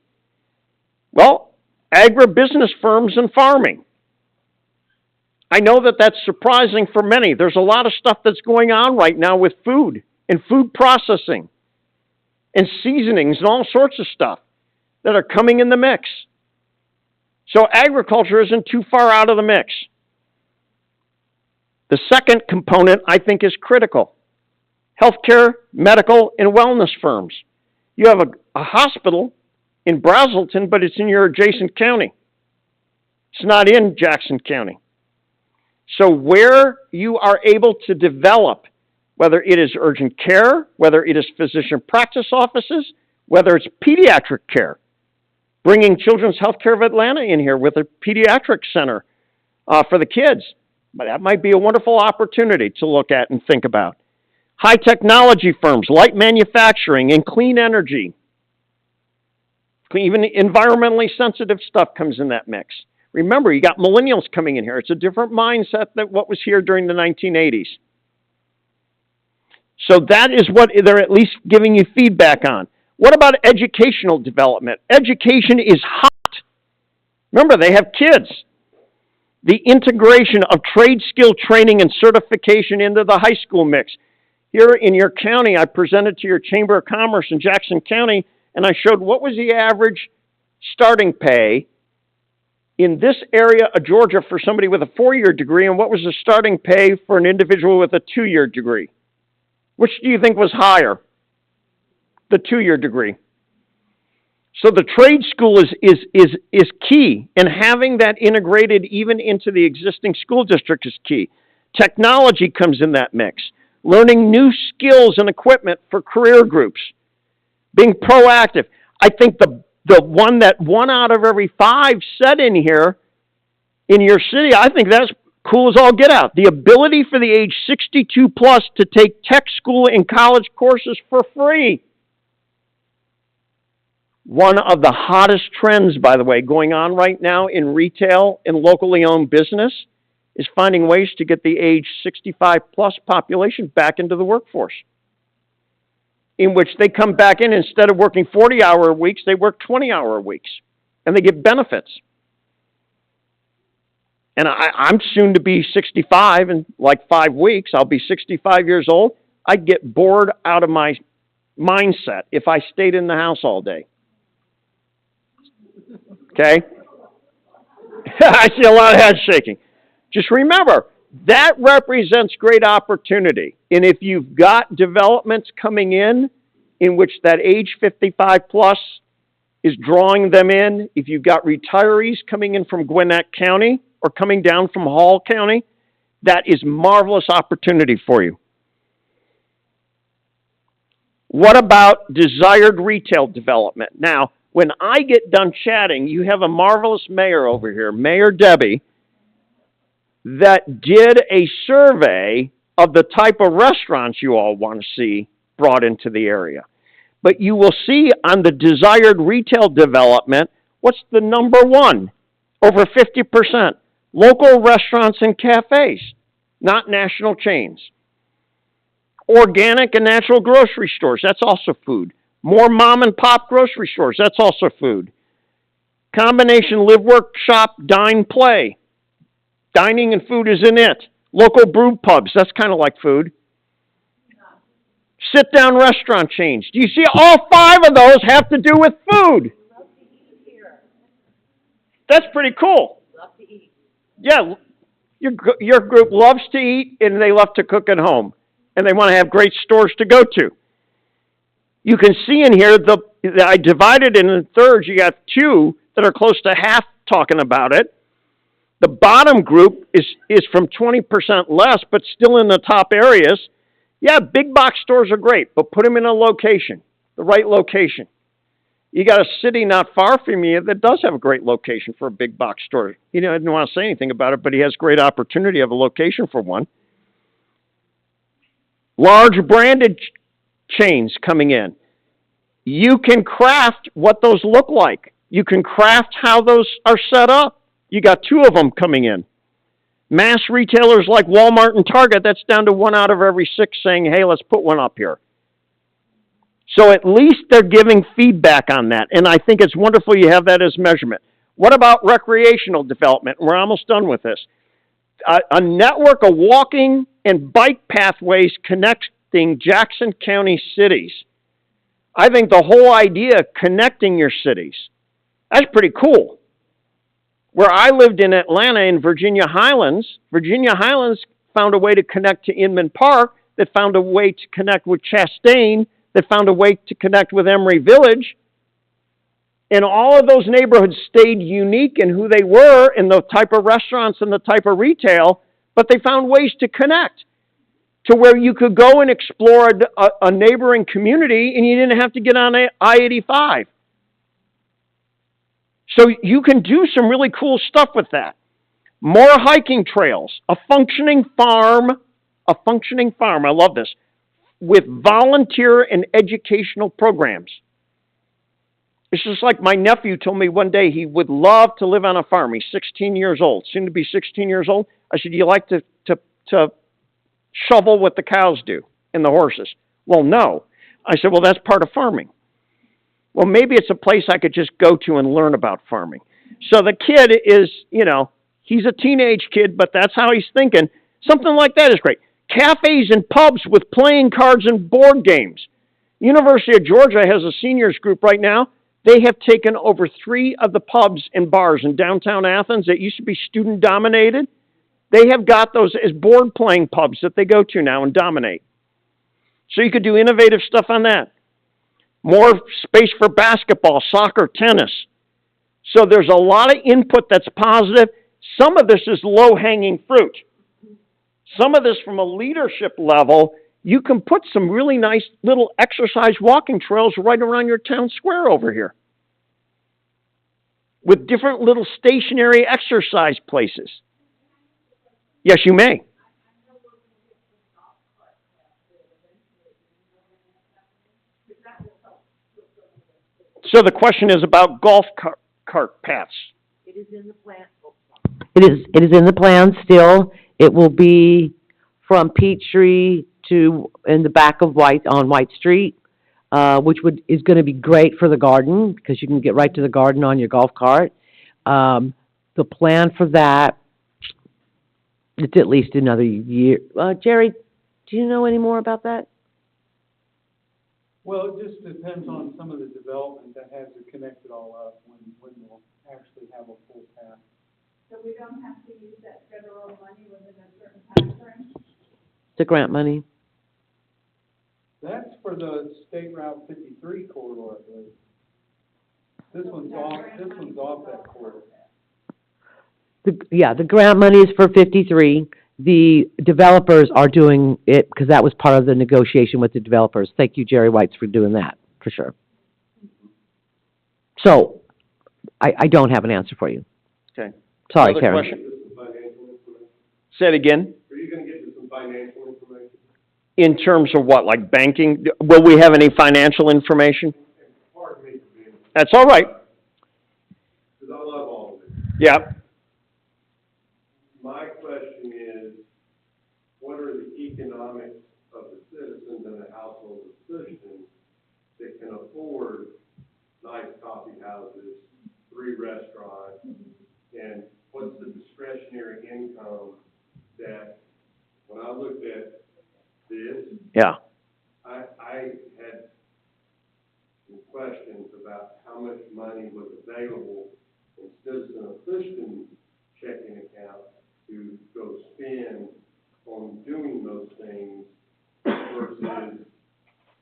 Well, agribusiness firms and farming. I know that that's surprising for many. There's a lot of stuff that's going on right now with food and food processing and seasonings and all sorts of stuff that are coming in the mix. So agriculture isn't too far out of the mix. The second component, I think, is critical. Healthcare, medical, and wellness firms. You have a hospital in Brazelton, but it's in your adjacent county. It's not in Jackson County. So where you are able to develop, whether it is urgent care, whether it is physician practice offices, whether it's pediatric care, bringing Children's Healthcare of Atlanta in here with a pediatric center for the kids. But that might be a wonderful opportunity to look at and think about. High technology firms, light manufacturing, and clean energy. Even environmentally sensitive stuff comes in that mix. Remember, you got millennials coming in here. It's a different mindset than what was here during the 1980s. So that is what they're at least giving you feedback on. What about educational development? Education is hot. Remember, they have kids. The integration of trade skill training and certification into the high school mix. Here in your county, I presented to your Chamber of Commerce in Jackson County, and I showed what was the average starting pay in this area of Georgia for somebody with a 4-year degree, and what was the starting pay for an individual with a 2-year degree. Which do you think was higher? The 2-year degree. So the trade school is key, and having that integrated even into the existing school district is key. Technology comes in that mix. Learning new skills and equipment for career groups. Being proactive. I think the one that 1 out of every 5 said in here, in your city, I think that's cool as all get out. The ability for the age 62 plus to take tech school and college courses for free. One of the hottest trends, by the way, going on right now in retail and locally owned business is finding ways to get the age 65 plus population back into the workforce. In which they come back in, instead of working 40-hour weeks, they work 20-hour weeks. And they get benefits. And I'm soon to be 65 in like 5 weeks. I'll be 65 years old. I'd get bored out of my mindset if I stayed in the house all day. Okay? I see a lot of heads shaking. Just remember, that represents great opportunity. And if you've got developments coming in which that age 55 plus is drawing them in, if you've got retirees coming in from Gwinnett County or coming down from Hall County, that is marvelous opportunity for you. What about desired retail development? Now, when I get done chatting, you have a marvelous mayor over here, Mayor Debbie, that did a survey of the type of restaurants you all want to see brought into the area. But you will see on the desired retail development, what's the number one? Over 50%. Local restaurants and cafes, not national chains. Organic and natural grocery stores, that's also food. More mom and pop grocery stores, that's also food. Combination live, work, shop, dine, play. Dining and food is in it. Local brew pubs, that's kind of like food. Sit-down restaurant chains. Do you see all 5 of those have to do with food? That's pretty cool. Love to eat. Yeah, your group loves to eat and they love to cook at home. And they want to have great stores to go to. You can see in here, I divided it in thirds. You got 2 that are close to half talking about it. The bottom group is from 20% less, but still in the top areas. Yeah, big box stores are great, but put them in a location, the right location. You got a city not far from you that does have a great location for a big box store. He didn't want to say anything about it, but he has great opportunity of a location for one. Large branded chains coming in. You can craft what those look like. You can craft how those are set up. You got 2 of them coming in. Mass retailers like Walmart and Target, that's down to 1 out of every 6 saying, hey, let's put one up here. So at least they're giving feedback on that. And I think it's wonderful you have that as measurement. What about recreational development? We're almost done with this. A network of walking and bike pathways connecting Jackson County cities. I think the whole idea of connecting your cities, that's pretty cool. Where I lived in Atlanta in Virginia Highlands found a way to connect to Inman Park, that found a way to connect with Chastain, that found a way to connect with Emory Village. And all of those neighborhoods stayed unique in who they were and the type of restaurants and the type of retail, but they found ways to connect to where you could go and explore a neighboring community and you didn't have to get on I-85. So you can do some really cool stuff with that. More hiking trails, a functioning farm, I love this, with volunteer and educational programs. It's just like my nephew told me one day he would love to live on a farm. He's 16 years old, soon to be 16 years old. I said, do you like to shovel what the cows do and the horses? Well, no. I said, well, that's part of farming. Well, maybe it's a place I could just go to and learn about farming. So the kid is, he's a teenage kid, but that's how he's thinking. Something like that is great. Cafes and pubs with playing cards and board games. University of Georgia has a seniors group right now. They have taken over 3 of the pubs and bars in downtown Athens that used to be student-dominated. They have got those as board-playing pubs that they go to now and dominate. So you could do innovative stuff on that. More space for basketball, soccer, tennis. So there's a lot of input that's positive. Some of this is low-hanging fruit. Some of this from a leadership level, you can put some really nice little exercise walking trails right around your town square over here with different little stationary exercise places. Yes, you may. So the question is about golf cart paths. It is in the plan. It is in the plan still. It will be from Peachtree to in the back of White Street, which is going to be great for the garden because you can get right to the garden on your golf cart. The plan for that, it's at least another year. Jerry, do you know any more about that? Well, it just depends on some of the development that has to connect it all up when we'll actually have a full path. So we don't have to use that federal money within a certain time frame? The grant money. That's for the State Route 53 corridor, I believe. This one's off that corridor. The grant money is for 53. The developers are doing it because that was part of the negotiation with the developers. Thank you, Jerry Whites, for doing that, for sure. So, I don't have an answer for you. Okay. Sorry, Another Karen. question? Say it again. Are you gonna get to some financial information? In terms of what, like banking? Will we have any financial information? Pardon me for being, That's all right. because I love all of it. Yeah. My question is, what are the economics of the citizens in the household of citizens that can afford nice coffee houses, 3 restaurants, and what's the discretionary income that when I looked at this, Yeah. I had some questions about how much money was available in Citizen of Cushman checking account to go spend on doing those things versus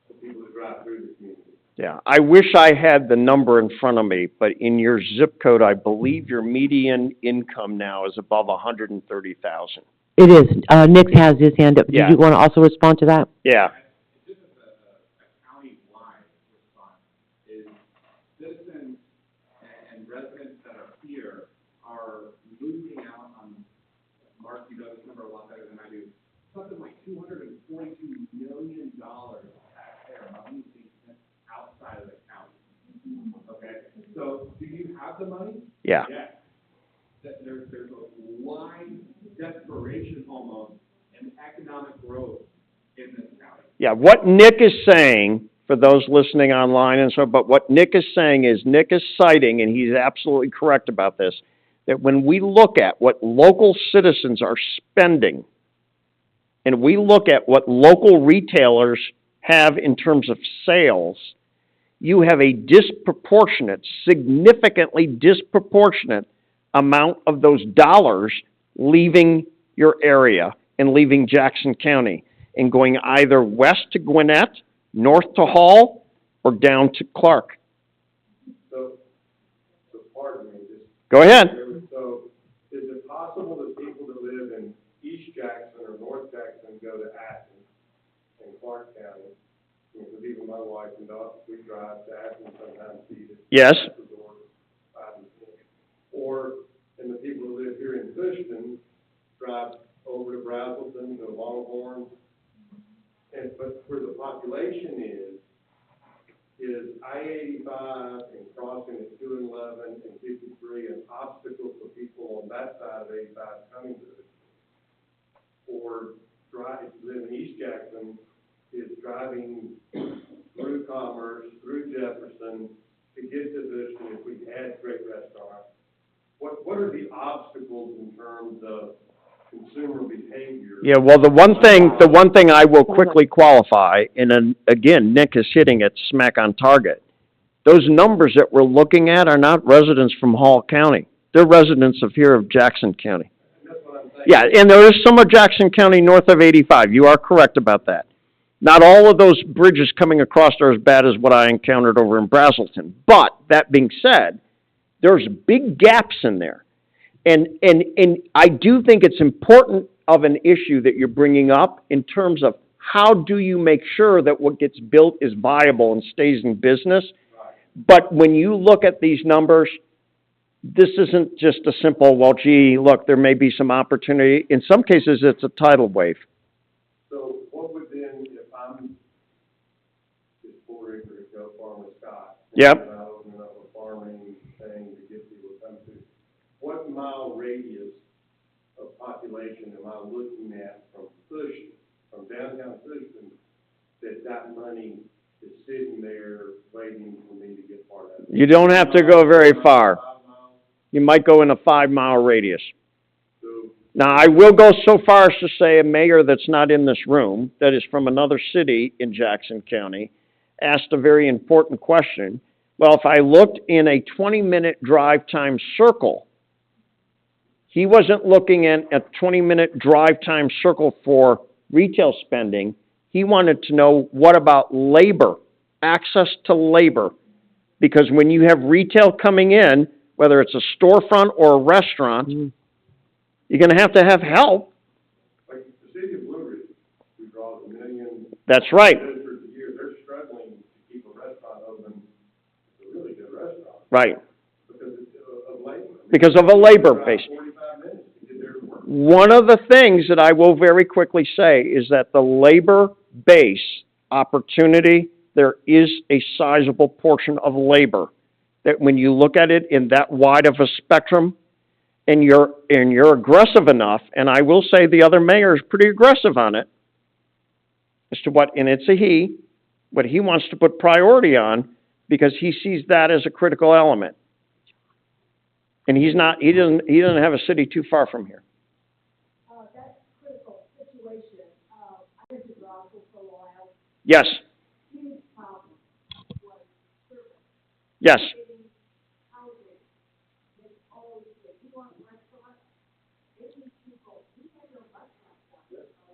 the people that drive through the community. Yeah, I wish I had the number in front of me, but in your zip code, I believe your median income now is above 130,000. It is. Nick has his hand up. Yeah. Did you want to also respond to that? Yeah. This is a county-wide response, is citizens and residents that are here are losing out on, Mark, you know this number a lot better than I do, something like $242 million taxpayer money being spent outside of the county. Okay, so do you have the money? Yeah. Yes. There's a wide desperation almost in economic growth in this county. Yeah, what Nick is saying, for those listening online and so, but what Nick is saying is, Nick is citing, and he's absolutely correct about this, that when we look at what local citizens are spending, and we look at what local retailers have in terms of sales, you have a disproportionate, significantly disproportionate amount of those dollars leaving your area and leaving Jackson County and going either west to Gwinnett, north to Hall, or down to Clark. So pardon me, just. Go ahead. So is it possible that people that live in East Jackson or North Jackson go to Athens and Clark County? Because even my wife and daughter, we drive to Athens sometimes to eat it. Yes. Or, and the people who live here in Cushman drive over to Brazelton, to Longhorn. And, but where the population is I-85 and crossing at 211 and 53 an obstacle for people on that side of 85 coming to it. Or drive, if you live in East Jackson, is driving through Commerce, through Jefferson to get to Cushman if we had great restaurants. What are the obstacles in terms of consumer behavior? Yeah, well, the one thing I will quickly qualify, and then again, Nick is hitting it smack on target. Those numbers that we're looking at are not residents from Hall County. They're residents of here of Jackson County. That's what I'm saying. Yeah, and there is some of Jackson County north of 85. You are correct about that. Not all of those bridges coming across are as bad as what I encountered over in Brazelton. But that being said, there's big gaps in there. And I do think it's important of an issue that you're bringing up in terms of how do you make sure that what gets built is viable and stays in business. But when you look at these numbers, this isn't just a simple, well, gee, look, there may be some opportunity. In some cases, it's a tidal wave. So what would then, if I'm this 4 acre to go farm with Scott? Yep. And I open up a farming thing to get people to come to, what mile radius of population am I looking at from Cushman, from downtown Cushman, that money is sitting there waiting for me to get part of it? You don't have to go very far. You might go in a 5-mile radius. Now, I will go so far as to say a mayor that's not in this room, that is from another city in Jackson County, asked a very important question. Well, if I looked in a 20-minute drive time circle, he wasn't looking at a 20-minute drive time circle for retail spending. He wanted to know, what about labor, access to labor? Because when you have retail coming in, whether it's a storefront or a restaurant, you're going to have help. Like the city of Blue Ridge, who draws $1 million. That's right. Visitors a year, they're struggling to keep a restaurant open, a really good restaurant. Right. Because of labor. Because of a labor base. 45 minutes to get there to work. One of the things that I will very quickly say is that the labor base opportunity, there is a sizable portion of labor that when you look at it in that wide of a spectrum, and you're aggressive enough, and I will say the other mayor is pretty aggressive on it, as to what, and it's a he, what he wants to put priority on, because he sees that as a critical element. And he doesn't have a city too far from here. That's critical, but situation, I lived in Rockville for a while, Yes, huge problem was service, yes, getting housing, it's always, if you want restaurants, they need people, we had no restaurants down there, so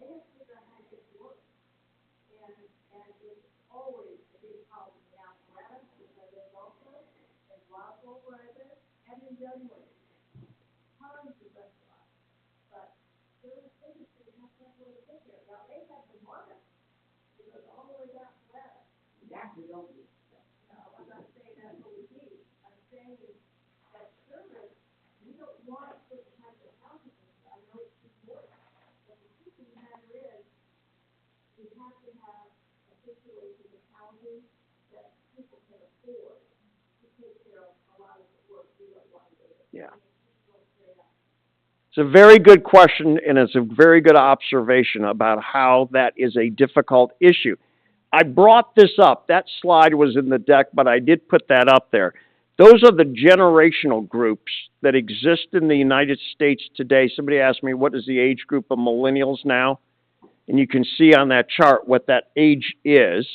they have to figure out how to get to work. And it's always a big problem down west, which I live also, and Rockville where I live, and in Dunwoody. Tons of restaurants, but service industry has not really get there. Now, they have the money, because all the way down west, that we don't need. No, I'm not saying that's what we need. I'm saying that service, we don't want certain types of houses. I know it's important, but the truth of the matter is, we have to have a situation of housing that people can afford to take care of a lot of the work we don't want to do. yeah. It's a very good question, and it's a very good observation about how that is a difficult issue. I brought this up. That slide was in the deck, but I did put that up there. Those are the generational groups that exist in the United States today. Somebody asked me, what is the age group of millennials now? And you can see on that chart what that age is.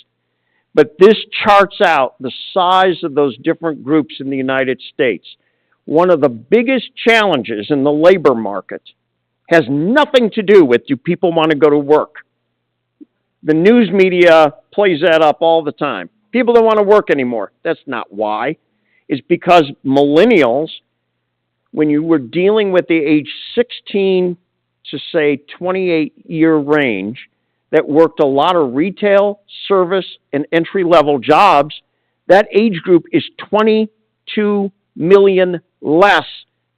But this charts out the size of those different groups in the United States. One of the biggest challenges in the labor market has nothing to do with do people want to go to work. The news media plays that up all the time. People don't want to work anymore. That's not why. It's because millennials, when you were dealing with the age 16 to say 28-year range, that worked a lot of retail, service, and entry-level jobs, that age group is 22 million less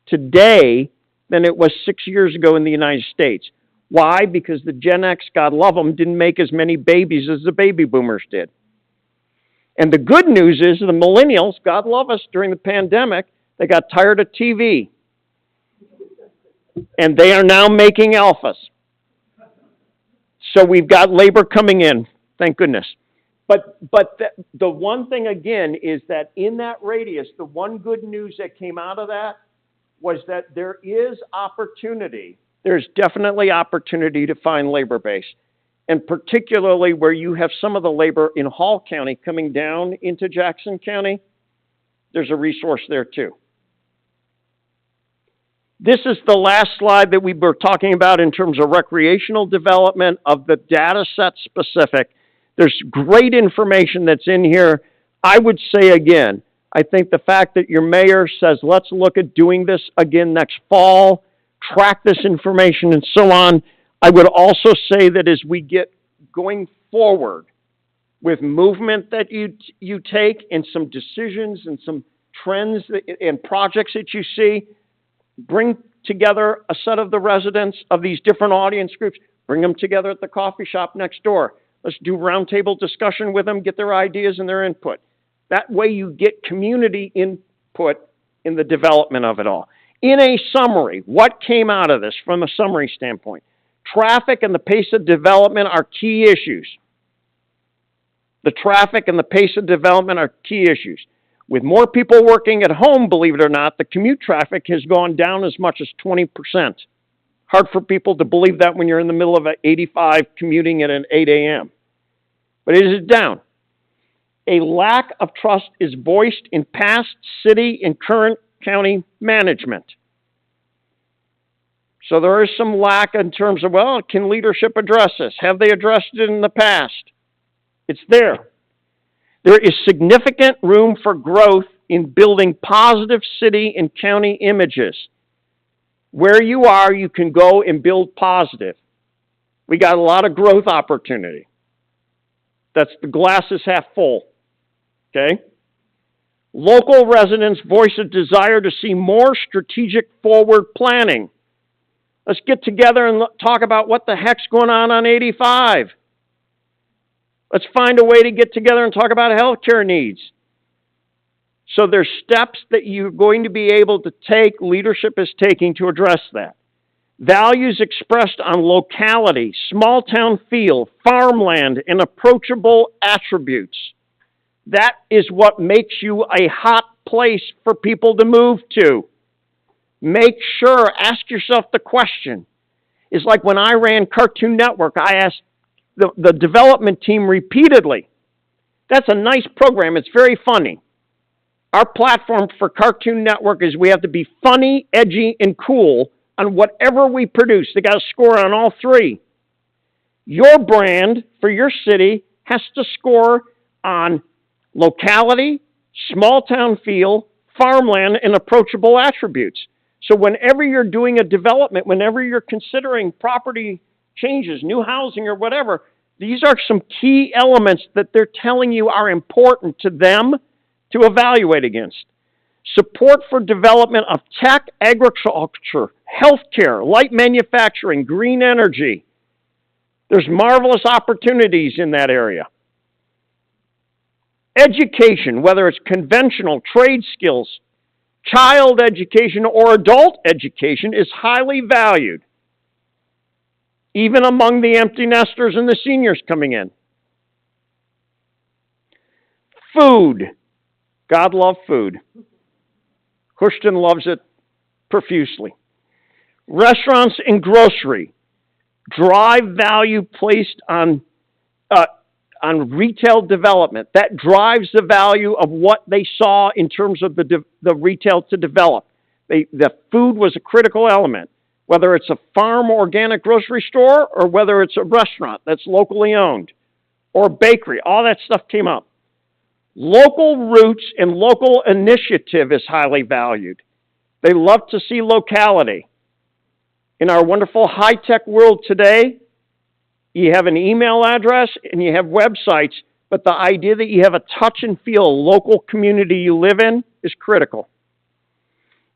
today than it was 6 years ago in the United States. Why? Because the Gen X, God love them, didn't make as many babies as the baby boomers did. And the good news is the millennials, God love us, during the pandemic, they got tired of TV. And they are now making alphas. So we've got labor coming in, thank goodness. But the one thing, again, is that in that radius, the one good news that came out of that was that there is opportunity. There's definitely opportunity to find labor base. And particularly where you have some of the labor in Hall County coming down into Jackson County, there's a resource there too. This is the last slide that we were talking about in terms of recreational development of the data set specific. There's great information that's in here. I would say again, I think the fact that your mayor says, let's look at doing this again next fall, track this information and so on. I would also say that as we get going forward with movement that you take and some decisions and some trends and projects that you see, bring together a set of the residents of these different audience groups, bring them together at the coffee shop next door. Let's do roundtable discussion with them, get their ideas and their input. That way you get community input in the development of it all. In a summary, what came out of this from a summary standpoint? Traffic and the pace of development are key issues. The traffic and the pace of development are key issues. With more people working at home, believe it or not, the commute traffic has gone down as much as 20%. Hard for people to believe that when you're in the middle of an 85 commuting at an 8 a.m. But it is down. A lack of trust is voiced in past city and current county management. So there is some lack in terms of, well, can leadership address this? Have they addressed it in the past? It's there. There is significant room for growth in building positive city and county images. Where you are, you can go and build positive. We got a lot of growth opportunity. That's the glass is half full. Okay? Local residents voice a desire to see more strategic forward planning. Let's get together and talk about what the heck's going on 85. Let's find a way to get together and talk about healthcare needs. So there's steps that you're going to be able to take, leadership is taking to address that. Values expressed on locality, small town feel, farmland, and approachable attributes. That is what makes you a hot place for people to move to. Make sure, ask yourself the question, is like when I ran Cartoon Network, I asked the development team repeatedly, that's a nice program, it's very funny. Our platform for Cartoon Network is we have to be funny, edgy, and cool on whatever we produce. They got to score on all three. Your brand for your city has to score on locality, small town feel, farmland, and approachable attributes. So whenever you're doing a development, whenever you're considering property changes, new housing or whatever, these are some key elements that they're telling you are important to them to evaluate against. Support for development of tech, agriculture, healthcare, light manufacturing, green energy. There's marvelous opportunities in that area. Education, whether it's conventional, trade skills, child education, or adult education, is highly valued, even among the empty nesters and the seniors coming in. Food. God love food. Houston loves it profusely. Restaurants and grocery drive value placed on retail development. That drives the value of what they saw in terms of the retail to develop. The food was a critical element, whether it's a farm organic grocery store or whether it's a restaurant that's locally owned or bakery. All that stuff came up. Local roots and local initiative is highly valued. They love to see locality. In our wonderful high-tech world today, you have an email address and you have websites, but the idea that you have a touch and feel local community you live in is critical.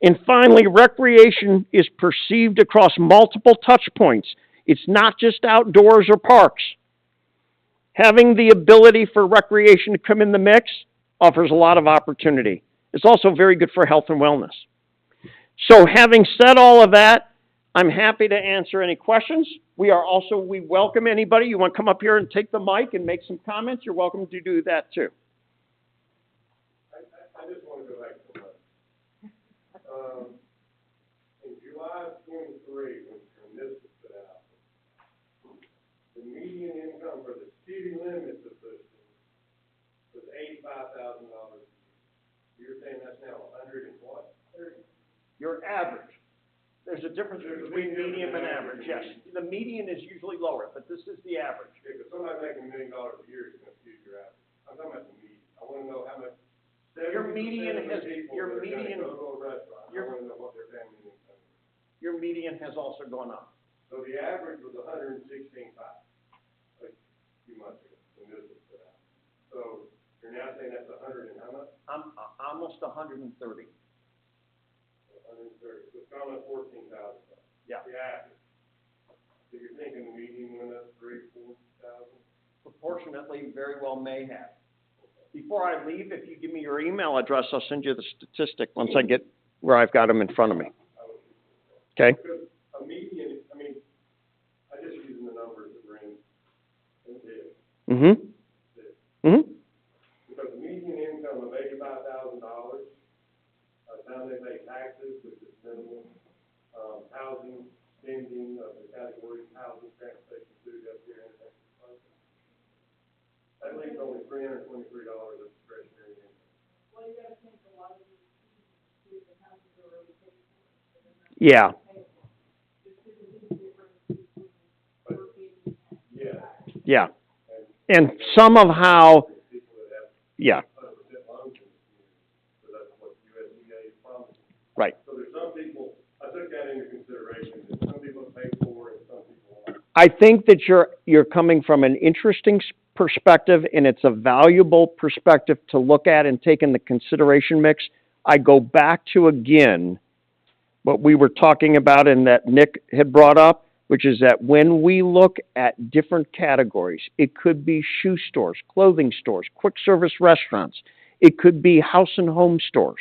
And finally, recreation is perceived across multiple touch points. It's not just outdoors or parks. Having the ability for recreation to come in the mix offers a lot of opportunity. It's also very good for health and wellness. So having said all of that, I'm happy to answer any questions. We welcome anybody. You want to come up here and take the mic and make some comments, you're welcome to do that too. I just want to go back to the in July of 23, when this was put out, the median income for the city limits of Houston was $85,000. You're saying that's now 100 and what? 30? Your average. There's a difference between median and average, yes. The median is usually lower, but this is the average. Yeah, because somebody making $1 million a year is going to use your average. I'm talking about the median. I want to know how much. Your median has, Your median. Go to a restaurant. I want to know what their family income is. Your median has also gone up. So the average was 116.5, like a few months ago, when this was put out. So you're now saying that's 100 and how much? Almost 130. 130, so it's gone up 14,000. Yeah. The average. So you're thinking the median went up 3,000, 4,000? Proportionately, very well may have. Before I leave, if you give me your email address, I'll send you the statistic once I get where I've got them in front of me. Okay? Because a median, I mean, I just using the numbers that were in this. Mm-hmm. Mm-hmm. Because the median income of $85,000, now they pay taxes, which is minimal, housing, spending of the categories, housing, transportation, food, healthcare, and exercise. That leaves only $323 of discretionary income. Well, you gotta think a lot of these, the houses are already paid for, so they're not Yeah. payable. Just because of the difference between working and. Yeah. Yeah. And some of how, People that have yeah, 100% loans in the community, so that's what USDA is promising. right. So there's some people, I took that into consideration, that some people pay for it and some people won't. I think that you're coming from an interesting perspective, and it's a valuable perspective to look at and take in the consideration mix. I go back to, again, what we were talking about and that Nick had brought up, which is that when we look at different categories, it could be shoe stores, clothing stores, quick service restaurants. It could be house and home stores.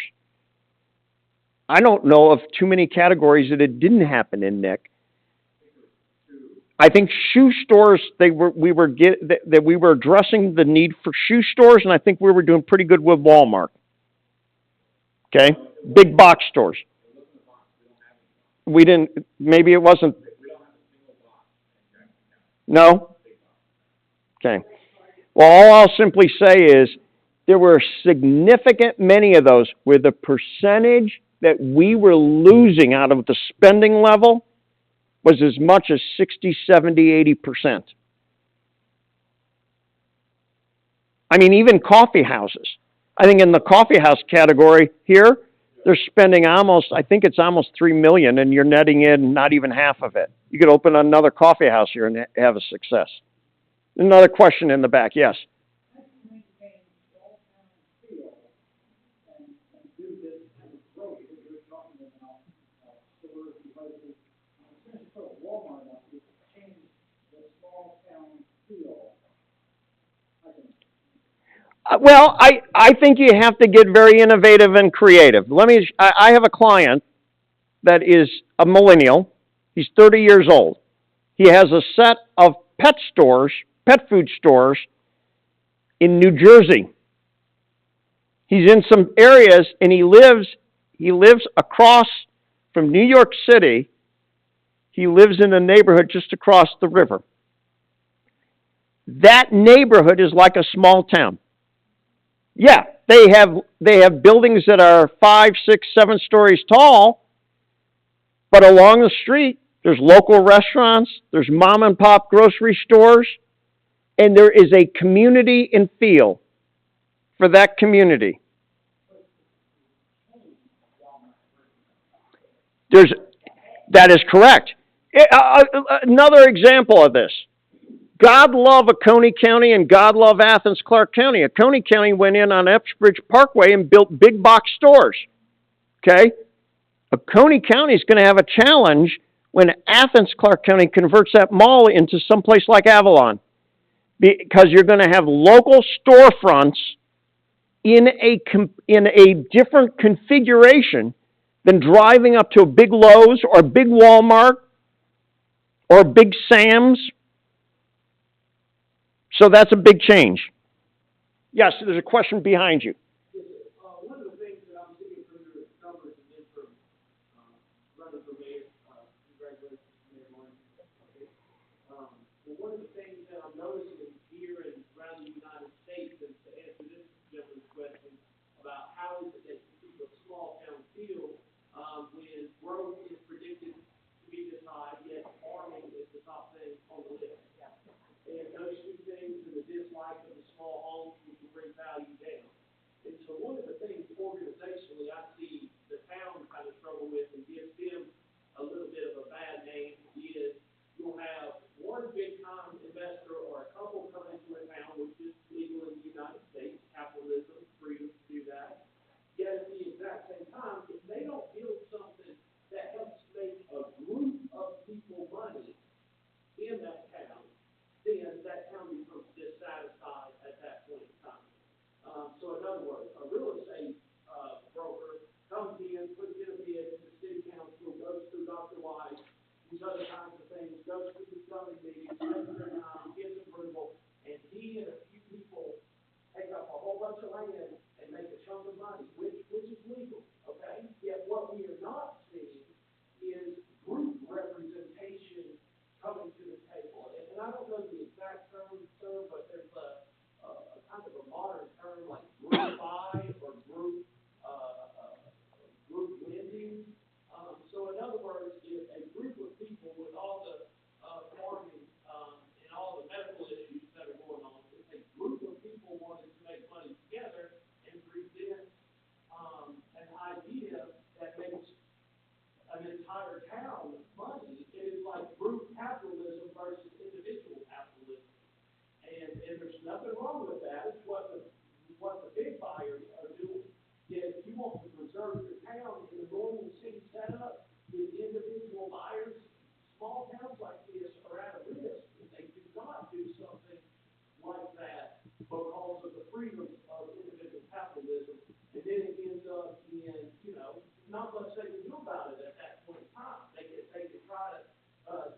I don't know of too many categories that it didn't happen in, Nick. I think shoe stores, we were addressing the need for shoe stores, and I think we were doing pretty good with Walmart. Okay? Big box stores. We didn't, maybe it wasn't. No? Okay. Well, all I'll simply say is there were significant many of those where the percentage that we were losing out of the spending level was as much as 60, 70, 80%. I mean, even coffee houses. I think in the coffee house category here, they're spending almost, I think it's almost $3 million, and you're netting in not even half of it. You could open another coffee house here and have a success. Another question in the back, yes. Well, I think you have to get very innovative and creative. I have a client that is a millennial. He's 30 years old. He has a set of pet food stores in New Jersey. He's in some areas, and he lives across from New York City. He lives in a neighborhood just across the river. That neighborhood is like a small town. Yeah, they have buildings that are 5, 6, 7 stories tall, but along the street, there's local restaurants, there's mom and pop grocery stores, and there is a community and feel for that community. That is correct. Another example of this. God love Oconee County and God love Athens, Clarke County. Oconee County went in on Epsbridge Parkway and built big box stores. Okay? Oconee County is going to have a challenge when Athens, Clarke County converts that mall into someplace like Avalon. Because you're going to have local storefronts in a different configuration than driving up to a big Lowe's or a big Walmart or a big Sam's. So that's a big change. Yes, there's a question behind you. One of the things that I'm seeing from your numbers and then from running for mayor, congratulations, Mayor Martin. But one of the things that I'm noticing here and around the United States, and to answer this gentleman's question about how is it that you keep a small town feel when growth is predicted to be this high, yet farming is the top thing on the list. And those two things and the dislike of the small homes which will bring value down. And so one of the things organizationally I see the town kind of struggle with and gives them a little bit of a bad name is you'll have one big time investor or a couple come into a town, which is legal in the United States, capitalism, freedom to do that. Yet at the exact same time, if they don't build something that helps make a group of people money in that town, then that town becomes dissatisfied at that point in time. So in other words, a real estate broker comes in, puts in a bid to the city council, goes through Dr. Wise, these other kinds of things, goes through the zoning meetings, gets approval, and he and a few people take up a whole bunch of land and make a chunk of money, which is legal, okay? Yet what we are not seeing is group representation coming to the table. And I don't know the exact term, but there's a kind of a modern term like group buy or group lending. So in other words, if a group of people with all the farming and all the medical issues that are going on, if a group of people wanted to make money together and present an idea that makes an entire town money, it is like group capitalism versus individual capitalism. And there's nothing wrong with that. It's what the big buyers are doing. If you want to preserve your town in the normal city setup with individual buyers, small towns like this are at a risk if they do not do something like that because of the freedoms of individual capitalism. And then it ends up in, not much they can do about it at that point in time. They could try to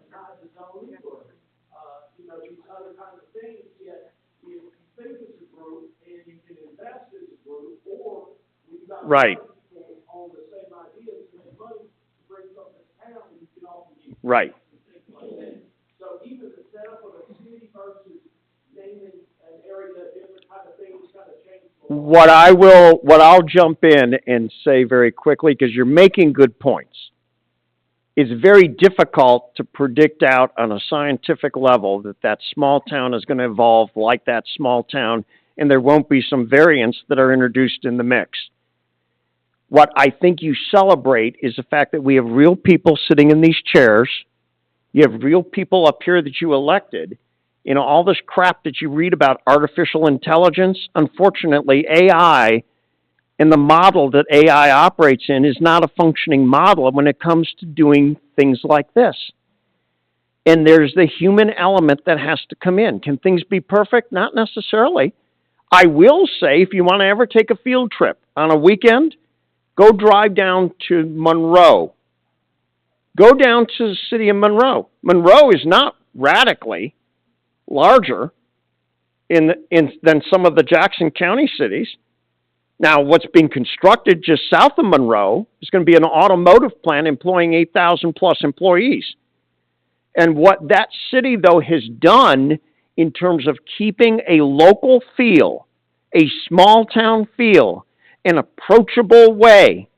deny the zoning or, these other kinds of things, yet if you think it's a group and you can invest as a group, or we've got people on the same ideas to make money to bring something to town, you can often get right. things like that. So even the setup of a what I'll jump in and say very quickly, because you're making good points. It's very difficult to predict out on a scientific level that that small town is going to evolve like that small town, and there won't be some variants that are introduced in the mix. What I think you celebrate is the fact that we have real people sitting in these chairs. You have real people up here that you elected. You know, all this crap that you read about artificial intelligence, unfortunately, AI and the model that AI operates in is not a functioning model when it comes to doing things like this. And there's the human element that has to come in. Can things be perfect? Not necessarily. I will say, if you want to ever take a field trip on a weekend, go drive down to Monroe. Go down to the city of Monroe. Monroe is not radically larger than some of the Jackson County cities. Now, what's being constructed just south of Monroe is going to be an automotive plant employing 8,000 plus employees. And what that city, though, has done in terms of keeping a local feel, a small town feel, an approachable way.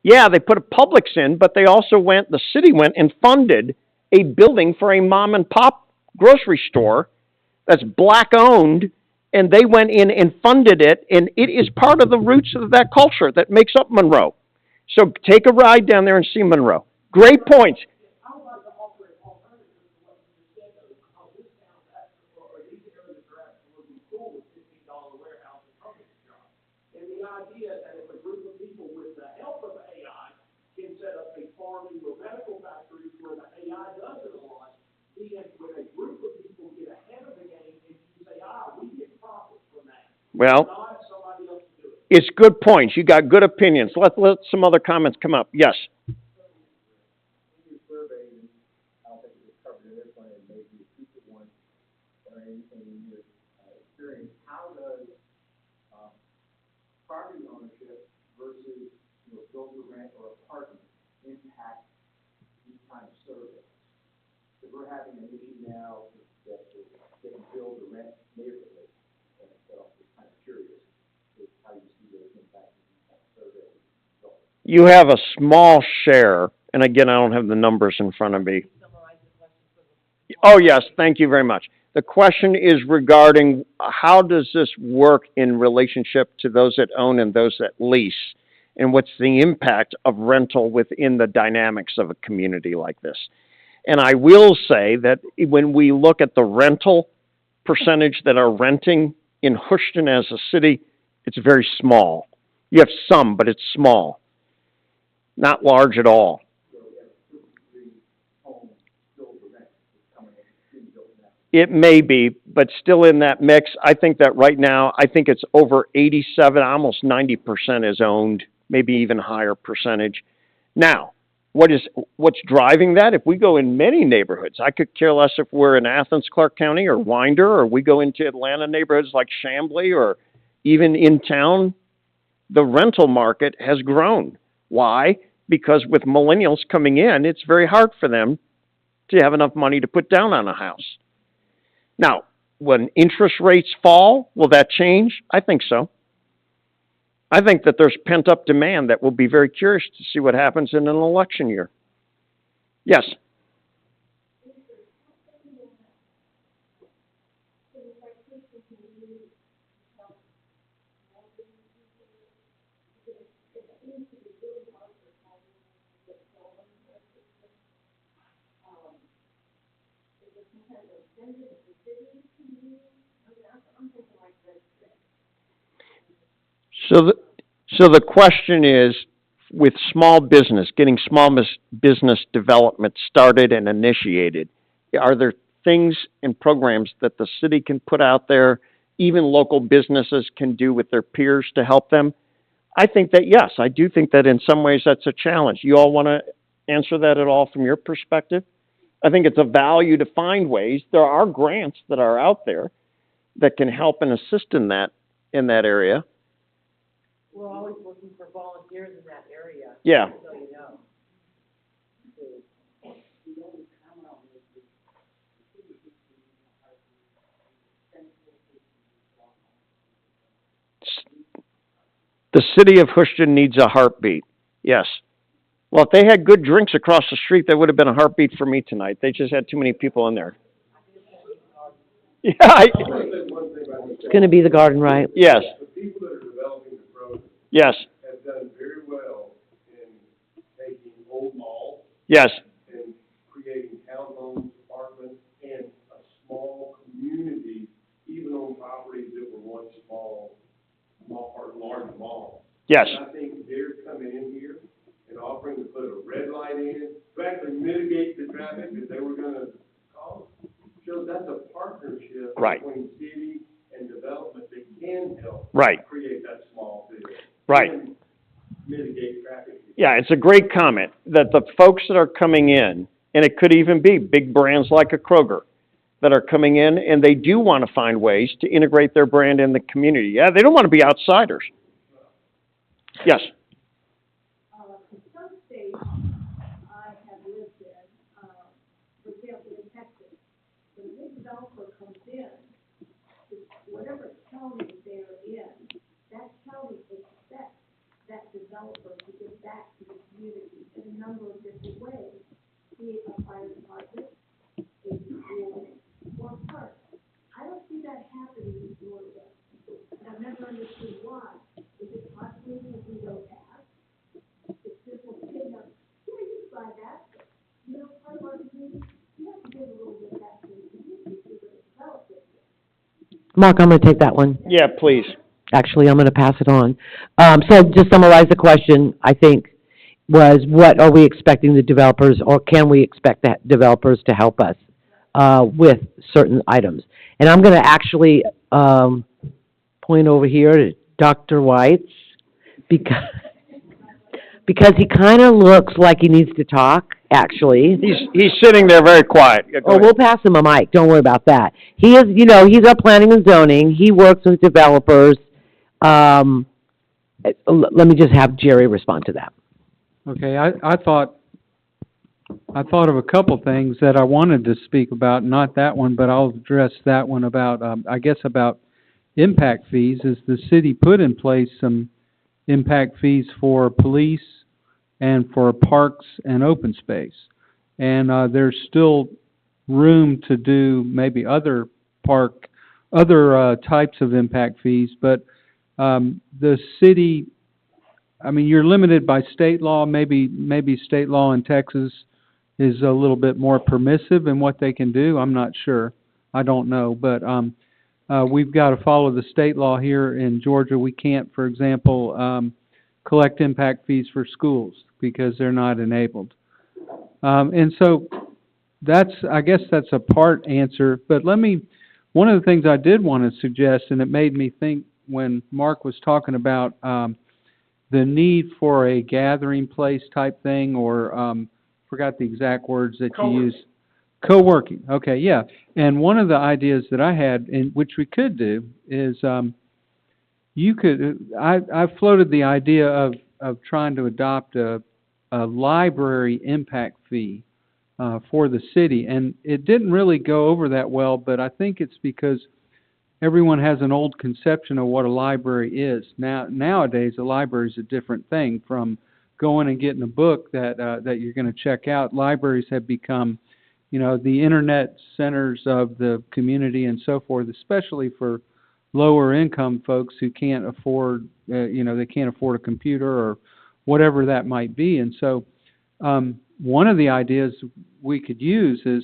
Yeah, they put a Publix in, but they also the city went and funded a building for a mom and pop grocery store that's black owned, and they went in and funded it, and it is part of the roots of that culture that makes up Monroe. So take a ride down there and see Monroe. Great points. How about the alternative to what you said, how this town or these areas are absolutely cool with $15 warehouse and trucking jobs? And the idea that if a group of people with the help of AI can set up a farming or medical factories where the AI does it a lot, then when a group of people get ahead of the game and you say, we get profit from that. Well, Not somebody else to do it. it's good points. You got good opinions. Let some other comments come up. Yes. In your survey, I don't think it was covered in this one, and maybe a future one, or in your experience, how does property ownership versus build to rent or apartment impact these kind of surveys? Because we're having an issue now that is getting build to rent neighborhoods, and so I'm just kind of curious how you see those impacting these kind of surveys. You have a small share, and again, I don't have the numbers in front of me. Oh, yes, thank you very much. The question is regarding how does this work in relationship to those that own and those that lease, and what's the impact of rental within the dynamics of a community like this? And I will say that when we look at the rental percentage that are renting in Houston as a city, it's very small. You have some, but it's small. Not large at all. It may be, but still in that mix. I think that right now, I think it's over 87, almost 90% is owned, maybe even higher percentage. Now, what's driving that? If we go in many neighborhoods, I could care less if we're in Athens, Clark County, or Winder, or we go into Atlanta neighborhoods like Chamblee, or even in town, the rental market has grown. Why? Because with millennials coming in, it's very hard for them to have enough money to put down on a house. Now, when interest rates fall, will that change? I think so. I think that there's pent-up demand that we'll be very curious to see what happens in an election year. Yes? So the question is, with small business, getting small business development started and initiated, are there things and programs that the city can put out there, even local businesses can do with their peers to help them? I think that, yes, I do think that in some ways that's a challenge. You all want to answer that at all from your perspective? I think it's a value to find ways. There are grants that are out there that can help and assist in that area. We're always looking for volunteers in that area. Yeah. So you know. city of Houston needs a heartbeat. Yes. Well, if they had good drinks across the street, that would have been a heartbeat for me tonight. They just had too many people in there. Yeah, I want to say one thing about this. It's gonna be the garden, right? yes, The people that are developing the program yes, have done very well in taking old malls yes, and creating townhomes, apartments, and a small community, even on properties that were once small or large malls. yes, And I think they're coming in here and offering to put a red light in, to actually mitigate the traffic that they were gonna cause. So that's a partnership Right. between city and development that can help right, create that small city. right. And mitigate traffic. Yeah, it's a great comment that the folks that are coming in, and it could even be big brands like a Kroger that are coming in, and they do want to find ways to integrate their brand in the community. Yeah, they don't want to be outsiders. Yes, In some states I have lived in, for example, in Texas, when a new developer comes in, whatever county they're in, that county expects that developer to give back to the community in a number of different ways, be it a fire department, a school, or a park. I don't see that happening in Georgia. And I've never understood why. Is it possibly because we don't ask? It's simple thing of, yeah, you can buy that, but, you know, part of our community, you have to give a little bit back to the community if you're gonna develop it. Mark, I'm gonna take that one. yeah, please. Actually, I'm gonna pass it on. So just summarize the question, I think, was what are we expecting the developers, or can we expect the developers to help us, with certain items? And I'm gonna actually, point over here to Dr. White, because he kinda looks like he needs to talk, actually. He's sitting there very quiet. Yeah, go Oh, ahead. we'll pass him a mic, don't worry about that. He is, he's our planning and zoning, he works with developers. Let me just have Jerry respond to that. Okay, I thought of a couple things that I wanted to speak about, not that one, but I'll address that one about, I guess about impact fees, is the city put in place some impact fees for police and for parks and open space. And, there's still room to do maybe other types of impact fees, but, the city, I mean, you're limited by state law. Maybe state law in Texas is a little bit more permissive in what they can do. I'm not sure. I don't know. But we've got to follow the state law here in Georgia. We can't, for example, collect impact fees for schools because they're not enabled. And so I guess that's a part answer. But one of the things I did want to suggest, and it made me think when Mark was talking about the need for a gathering place type thing, or forgot the exact words that you used. Co-working. Okay, yeah. And one of the ideas that I had, which we could do, is I floated the idea of trying to adopt a library impact fee for the city, and it didn't really go over that well. But I think it's because everyone has an old conception of what a library is. Nowadays, a library is a different thing. From going and getting a book that you're going to check out, libraries have become, the internet centers of the community and so forth, especially for lower income folks who can't afford, they can't afford a computer or whatever that might be. And so, one of the ideas we could use is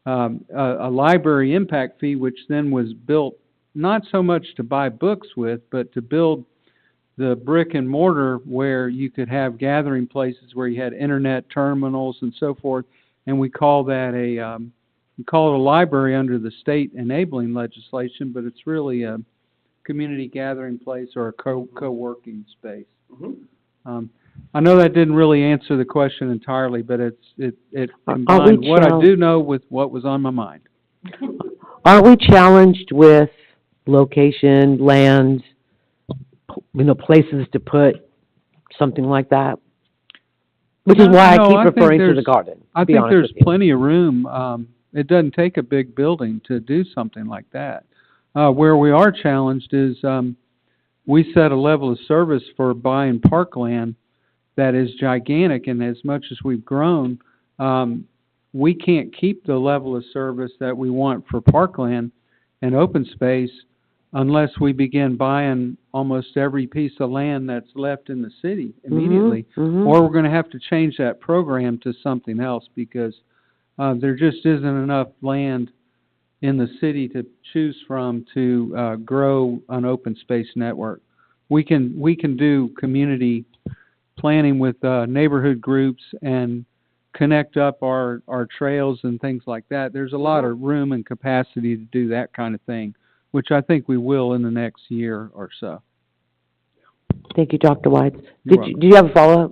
a library impact fee, which then was built not so much to buy books with, but to build the brick and mortar where you could have gathering places where you had internet terminals and so forth, and we call that we call it a library under the state enabling legislation, but it's really a community gathering place or a co-working space. Mm-hmm. I know that didn't really answer the question entirely, but it Aren't combined we what I do challenged- know with what was on my mind. Aren't we challenged with location, land, places to put something like that? Which is why I No, keep I think referring to the there's- garden, I to be think honest there's with you. plenty of room. It doesn't take a big building to do something like that. Where we are challenged is we set a level of service for buying parkland that is gigantic, and as much as we've grown, we can't keep the level of service that we want for parkland and open space unless we begin buying almost every piece of land that's left in the city immediately. Mhm. Or we're going to have to change that program to something else because there just isn't enough land in the city to choose from to grow an open space network. We can do community planning with neighborhood groups and connect up our trails and things like that. There's a lot of room and capacity to do that kind of thing, which I think we will in the next year or so. Thank you, Dr. White. You're Do you have a follow-up?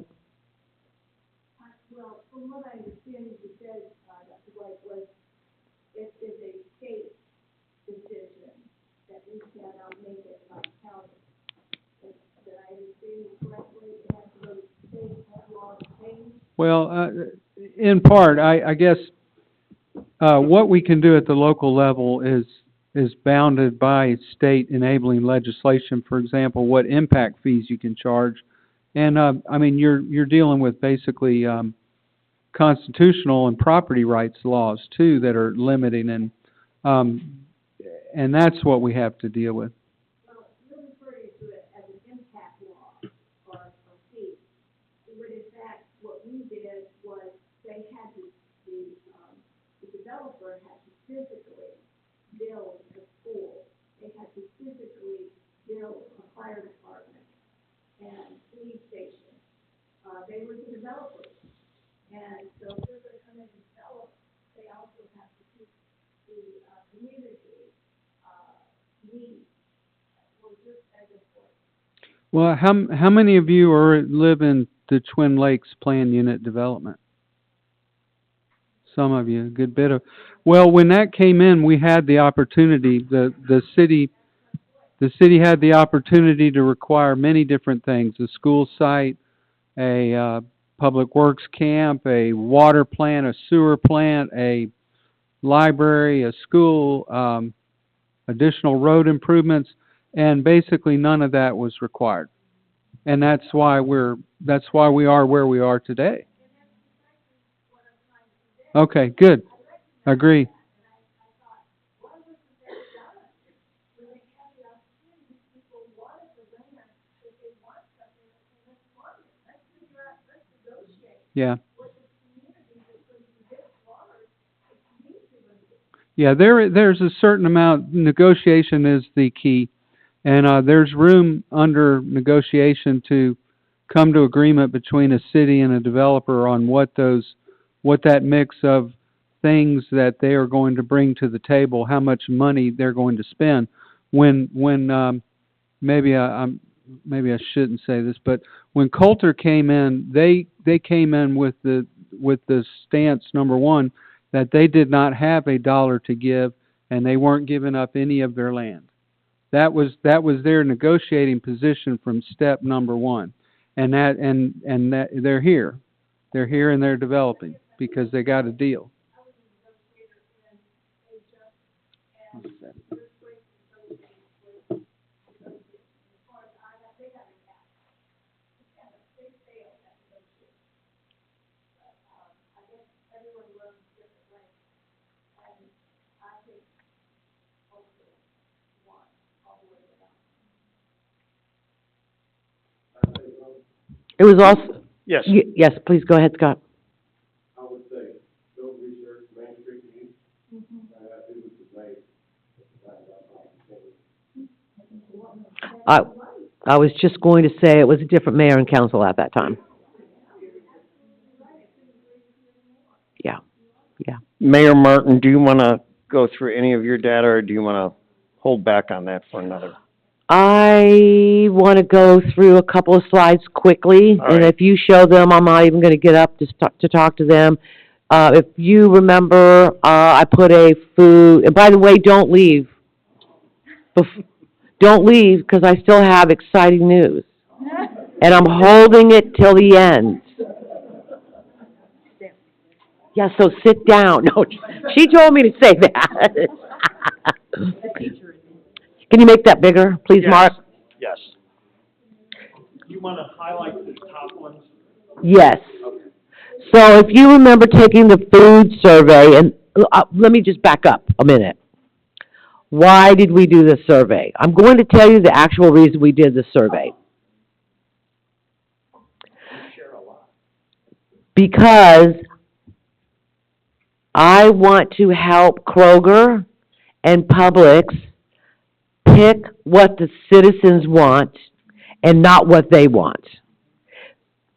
Well, from what I understand, you said, Dr. White, was if it's a state decision that we cannot make it by county. Did I understand you correctly? It has to go to state law change? Well, in part, I guess what we can do at the local level is bounded by state enabling legislation. For example, what impact fees you can charge, and I mean you're dealing with basically constitutional and property rights laws too that are limiting, and that's what we have to deal with. Well, you're referring to it as an impact law or fee. When in fact, what we did was they had to, the developer had to physically build a school. They had to physically build a fire department and police station. They were the developers. And so if they're gonna come in and develop, they also have to keep the, community, needs. Were just as important. Well, how many of you live in the Twin Lakes Plan Unit development? Some of you, a good bit of. Well, when that came in, we had the opportunity. The city had the opportunity to require many different things: a school site, a public works camp, a water plant, a sewer plant, a library, a school, additional road improvements, and basically none of that was required. And that's why we are where we are today. Okay, good. Agree. Yeah. Yeah, there's a certain amount. Negotiation is the key, and there's room under negotiation to come to agreement between a city and a developer on what that mix of things that they are going to bring to the table, how much money they're going to spend. When maybe I shouldn't say this, but when Coulter came in, they came in with the stance, number one, that they did not have a dollar to give, and they weren't giving up any of their land. That was their negotiating position from step number one, and that they're here, and they're developing because they got a deal. It was also, Yes. yes, please go ahead, Scott. I would say, don't research Main Street needs, it was the main. I was just going to say it was a different mayor and council at that time. Yeah, yeah. Mayor Martin, do you want to go through any of your data, or do you want to hold back on that for another? I want to go through a couple of slides quickly, All and right. if you show them, I'm not even going to get up to talk to them. If you remember, I put a food, and by the way, don't leave. Don't leave, because I still have exciting news. And I'm holding it till the end. Yeah, so sit down. No, she told me to say that. Can you make that bigger, please, Yes. Mark? Yes. want to highlight the top ones? Yes. So if you remember taking the food survey, and let me just back up a minute. Why did we do this survey? I'm going to tell you the actual reason we did the survey. Because I want to help Kroger and Publix pick what the citizens want and not what they want.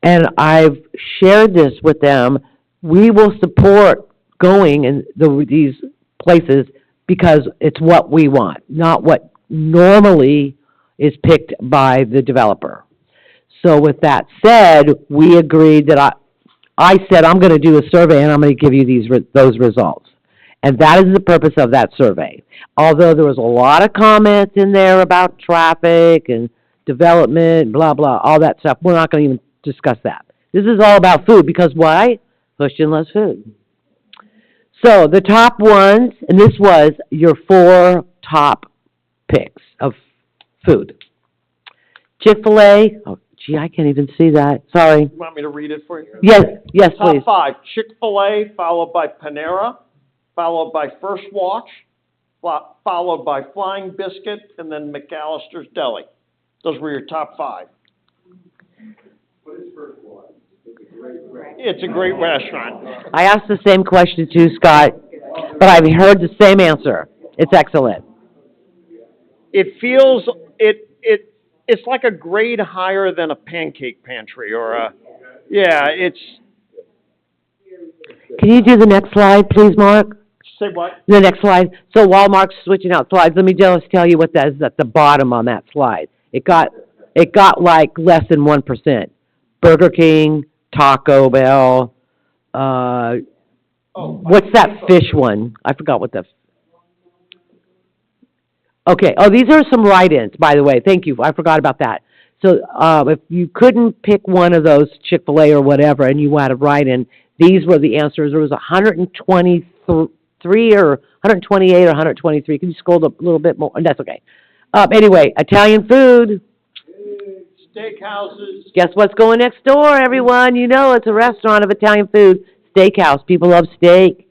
And I've shared this with them. We will support going in these places because it's what we want, not what normally is picked by the developer. So with that said, we agreed that I said I'm going to do a survey and I'm going to give you those results. And that is the purpose of that survey. Although there was a lot of comments in there about traffic and development, blah, blah, all that stuff. We're not going to even discuss that. This is all about food because why? Houston loves food. So the top ones, and this was your 4 top picks of food. Chick-fil-A, oh, gee, I can't even see that. Sorry. You want me to read it for you? Yes, please. Top 5, Chick-fil-A, followed by Panera, followed by First Watch, followed by Flying Biscuit, and then McAllister's Deli. Those were your top 5. What is First Watch? It's a great restaurant. I asked the same question too, Scott, but I've heard the same answer. It's excellent. It feels, it's like a grade higher than a Pancake Pantry or it's. Can you do the next slide, please, Mark? Say what? The next slide. So while Mark's switching out slides, let me just tell you what that is at the bottom on that slide. It got like less than 1%. Burger King, Taco Bell, what's that fish one? I forgot what okay, these are some write-ins, by the way. Thank you. I forgot about that. So if you couldn't pick one of those, Chick-fil-A or whatever, and you had a write-in, these were the answers. There was 123 or 128 or 123. Can you scroll up a little bit more? That's okay. Anyway, Italian food. Steakhouses. Guess what's going next door, everyone? You know it's a restaurant of Italian food. Steakhouse. People love steak.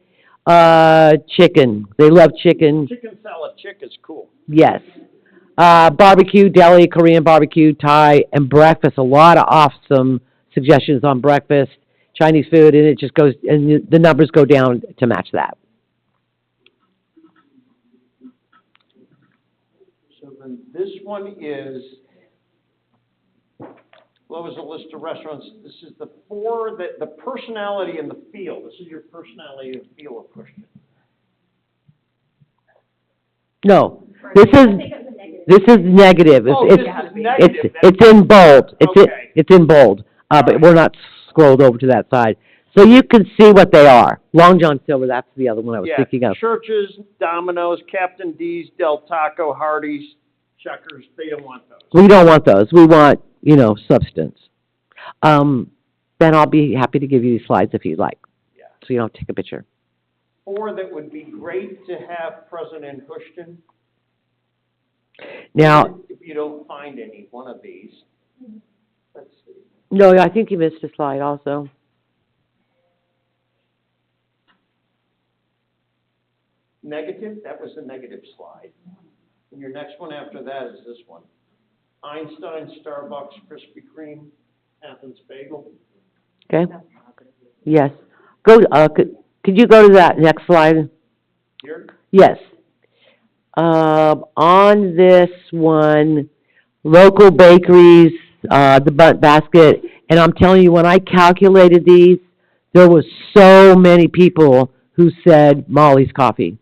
Chicken. They love chicken. Chicken salad chick is cool. Yes. Barbecue, deli, Korean barbecue, Thai, and breakfast. A lot of awesome suggestions on breakfast, Chinese food, and it just goes, and the numbers go down to match that. So then this one is, what was the list of restaurants? This is the 4, the personality and the feel. This is your personality and feel of Christian. No, this is negative. Oh, this is negative. It's in bold. Okay. It's in bold, but we're not scrolled over to that side. So you can see what they are. Long John Silver, that's the other one I was thinking of. Churches, Domino's, Captain D's, Del Taco, Hardee's, Checkers, they don't want those. We don't want those. We want, substance. Ben, I'll be happy to give you these slides if you'd like. Yeah. So you don't take a picture. 4 that would be great to have present in Houston. Now, if you don't find any one of these, let's see. No, I think you missed a slide also. Negative, that was the negative slide. And your next one after that is this one. Einstein, Starbucks, Krispy Kreme, Athens Bagel. Okay. Yes. Go. Could you go to that next slide? Here? Yes. On this one, local bakeries, the bunt basket, and I'm telling you, when I calculated these, there was so many people who said Molly's Coffee.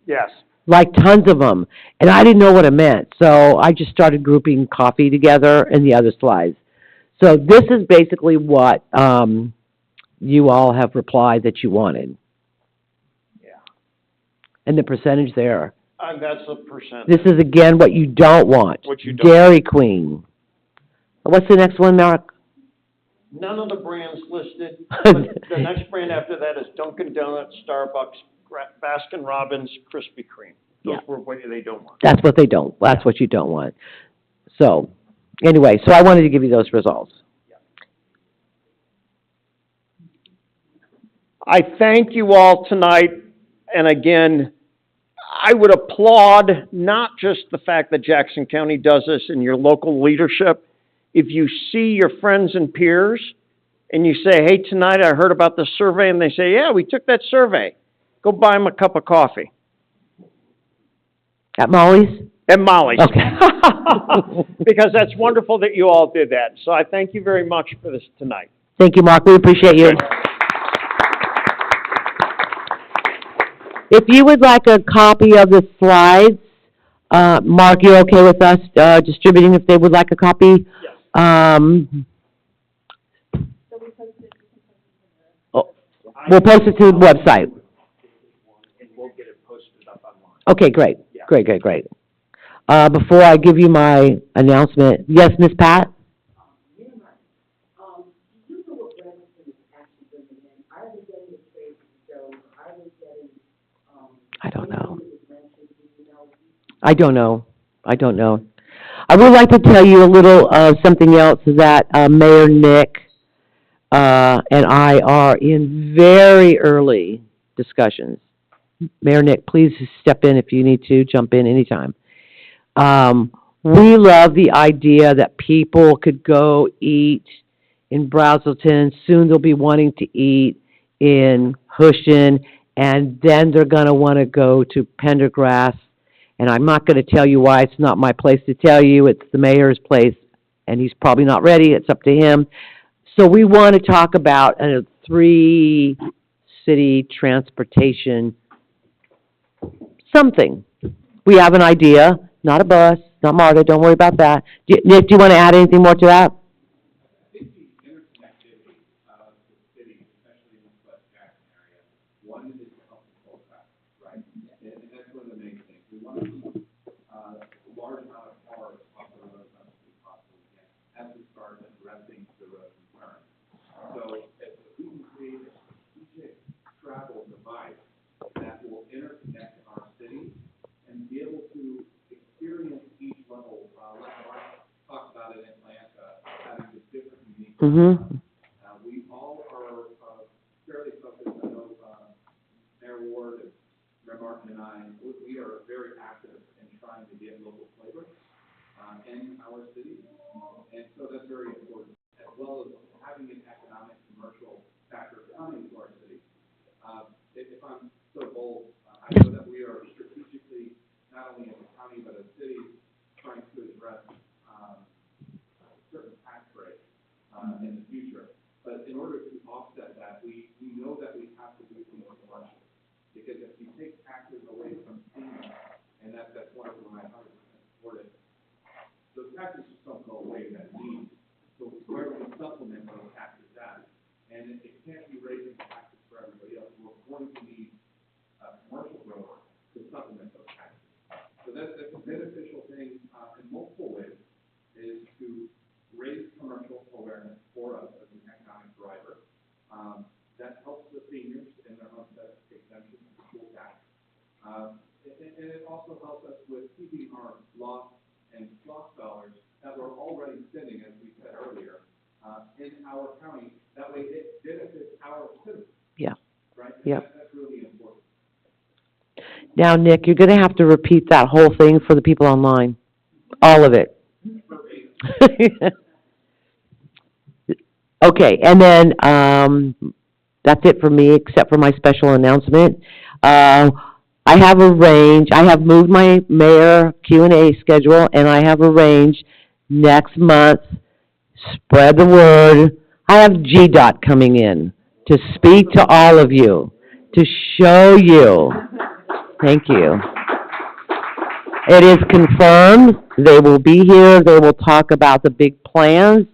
Yes. Like tons of them. And I didn't know what it meant, so I just started grouping coffee together in the other slides. So this is basically what you all have replied that you wanted. Yeah. And the percentage there. That's a percent. This is, again, what you don't want. What you don't Dairy Queen. What's the next one, Mark? None of the brands listed. But the next brand after that is Dunkin' Donuts, Starbucks, Baskin Robbins, Krispy Kreme. Those were what they don't want. That's what they don't. That's what you don't want. So, Anyway, so I wanted to give you those results. I thank you all tonight, and again, I would applaud not just the fact that Jackson County does this in your local leadership. If you see your friends and peers, and you say, hey, tonight I heard about this survey, and they say, yeah, we took that survey, go buy them a cup of coffee. At Molly's? At Molly's. Okay. Because that's wonderful that you all did that. So I thank you very much for this tonight. Thank you, Mark. We appreciate you. If you would like a copy of the slides, Mark, you're okay with us distributing if they would like a copy? Yes. We'll post it to the website. And we'll get it posted up online. Okay, great. Yeah. Great. Before I give you my announcement, yes, Miss Pat? Do you know what Remington is actually bringing in? I was getting the trade show, I was getting, I don't know. it was mentioned, you know, I don't know. I would like to tell you a little something else that Mayor Nick and I are in very early discussions. Mayor Nick, please step in if you need to, jump in anytime. We love the idea that people could go eat in Brazelton. Soon they'll be wanting to eat in Houston, and then they're going to want to go to Pendergrass. And I'm not going to tell you why. It's not my place to tell you. It's the mayor's place, and he's probably not ready. It's up to him. So we want to talk about a 3-city transportation something. We have an idea, not a bus, not Marta, don't worry about that. Nick, do you want to add anything more to that? I think the interconnectivity of the city, especially in the West Jackson area, one is to help control traffic, right? And that's one of the main things. We want to keep a large amount of cars off the road as much as we possibly can as we start addressing the road concerns. So if we can create a strategic travel device that will interconnect our city and be able to experience each level, like Mark talked about in Atlanta, having the different unique. We all are fairly focused. I know Mayor Ward and Mayor Martin and I, we are very active in trying to get local flavor in our city, and so that's very important, as well as having an economic, commercial factor coming to our city. If I'm so bold, I know that we are strategically, not only as a county, but as a city, trying to address certain tax breaks in the future. But in order to offset that, we know that we have to do things commercial. Because if you take taxes away from seniors, and that's wonderful, and I 100% support it, those taxes just don't go away that need. So where do we supplement those taxes at? And it can't be raising taxes for everybody else. We're going to need commercial growth to supplement those taxes. So that's a beneficial thing in multiple ways, is to raise commercial awareness for us as an economic driver. That helps the seniors in their homestead exemption from school tax. And it also helps us with keeping our lost and lost dollars that we're already spending, as we said earlier, in our county. That way it benefits our citizens. Yeah. Right? Yeah. That's really important. Now, Nick, you're going to have to repeat that whole thing for the people online. All of it. Okay, and then that's it for me, except for my special announcement. I have moved my mayor Q&A schedule, and I have arranged next month, spread the word, I have GDOT coming in to speak to all of you, to show you. Thank you. It is confirmed. They will be here. They will talk about the big plans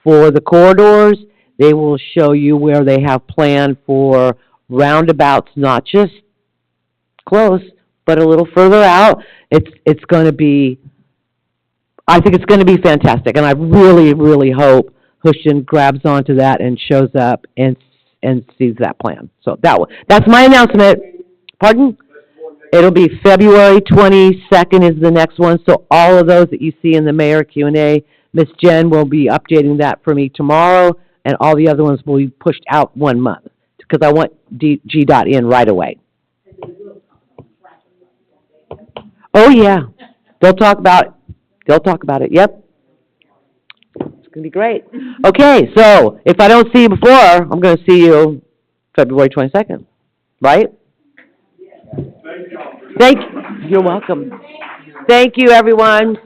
for the corridors. They will show you where they have planned for roundabouts, not just close, but a little further out. It's going to be, I think it's going to be fantastic, and I really, really hope Houston grabs onto that and shows up and sees that plan. So that's my announcement. Pardon? It'll be February 22nd is the next one, so all of those that you see in the mayor Q&A, Miss Jen will be updating that for me tomorrow, and all the other ones will be pushed out 1 month, because I want GDOT in right away. Oh, yeah. They'll talk about it, yep. It's gonna be great. Okay, so if I don't see you before, I'm gonna see you February 22nd, right? Thank y'all for You're welcome. Thank you, everyone.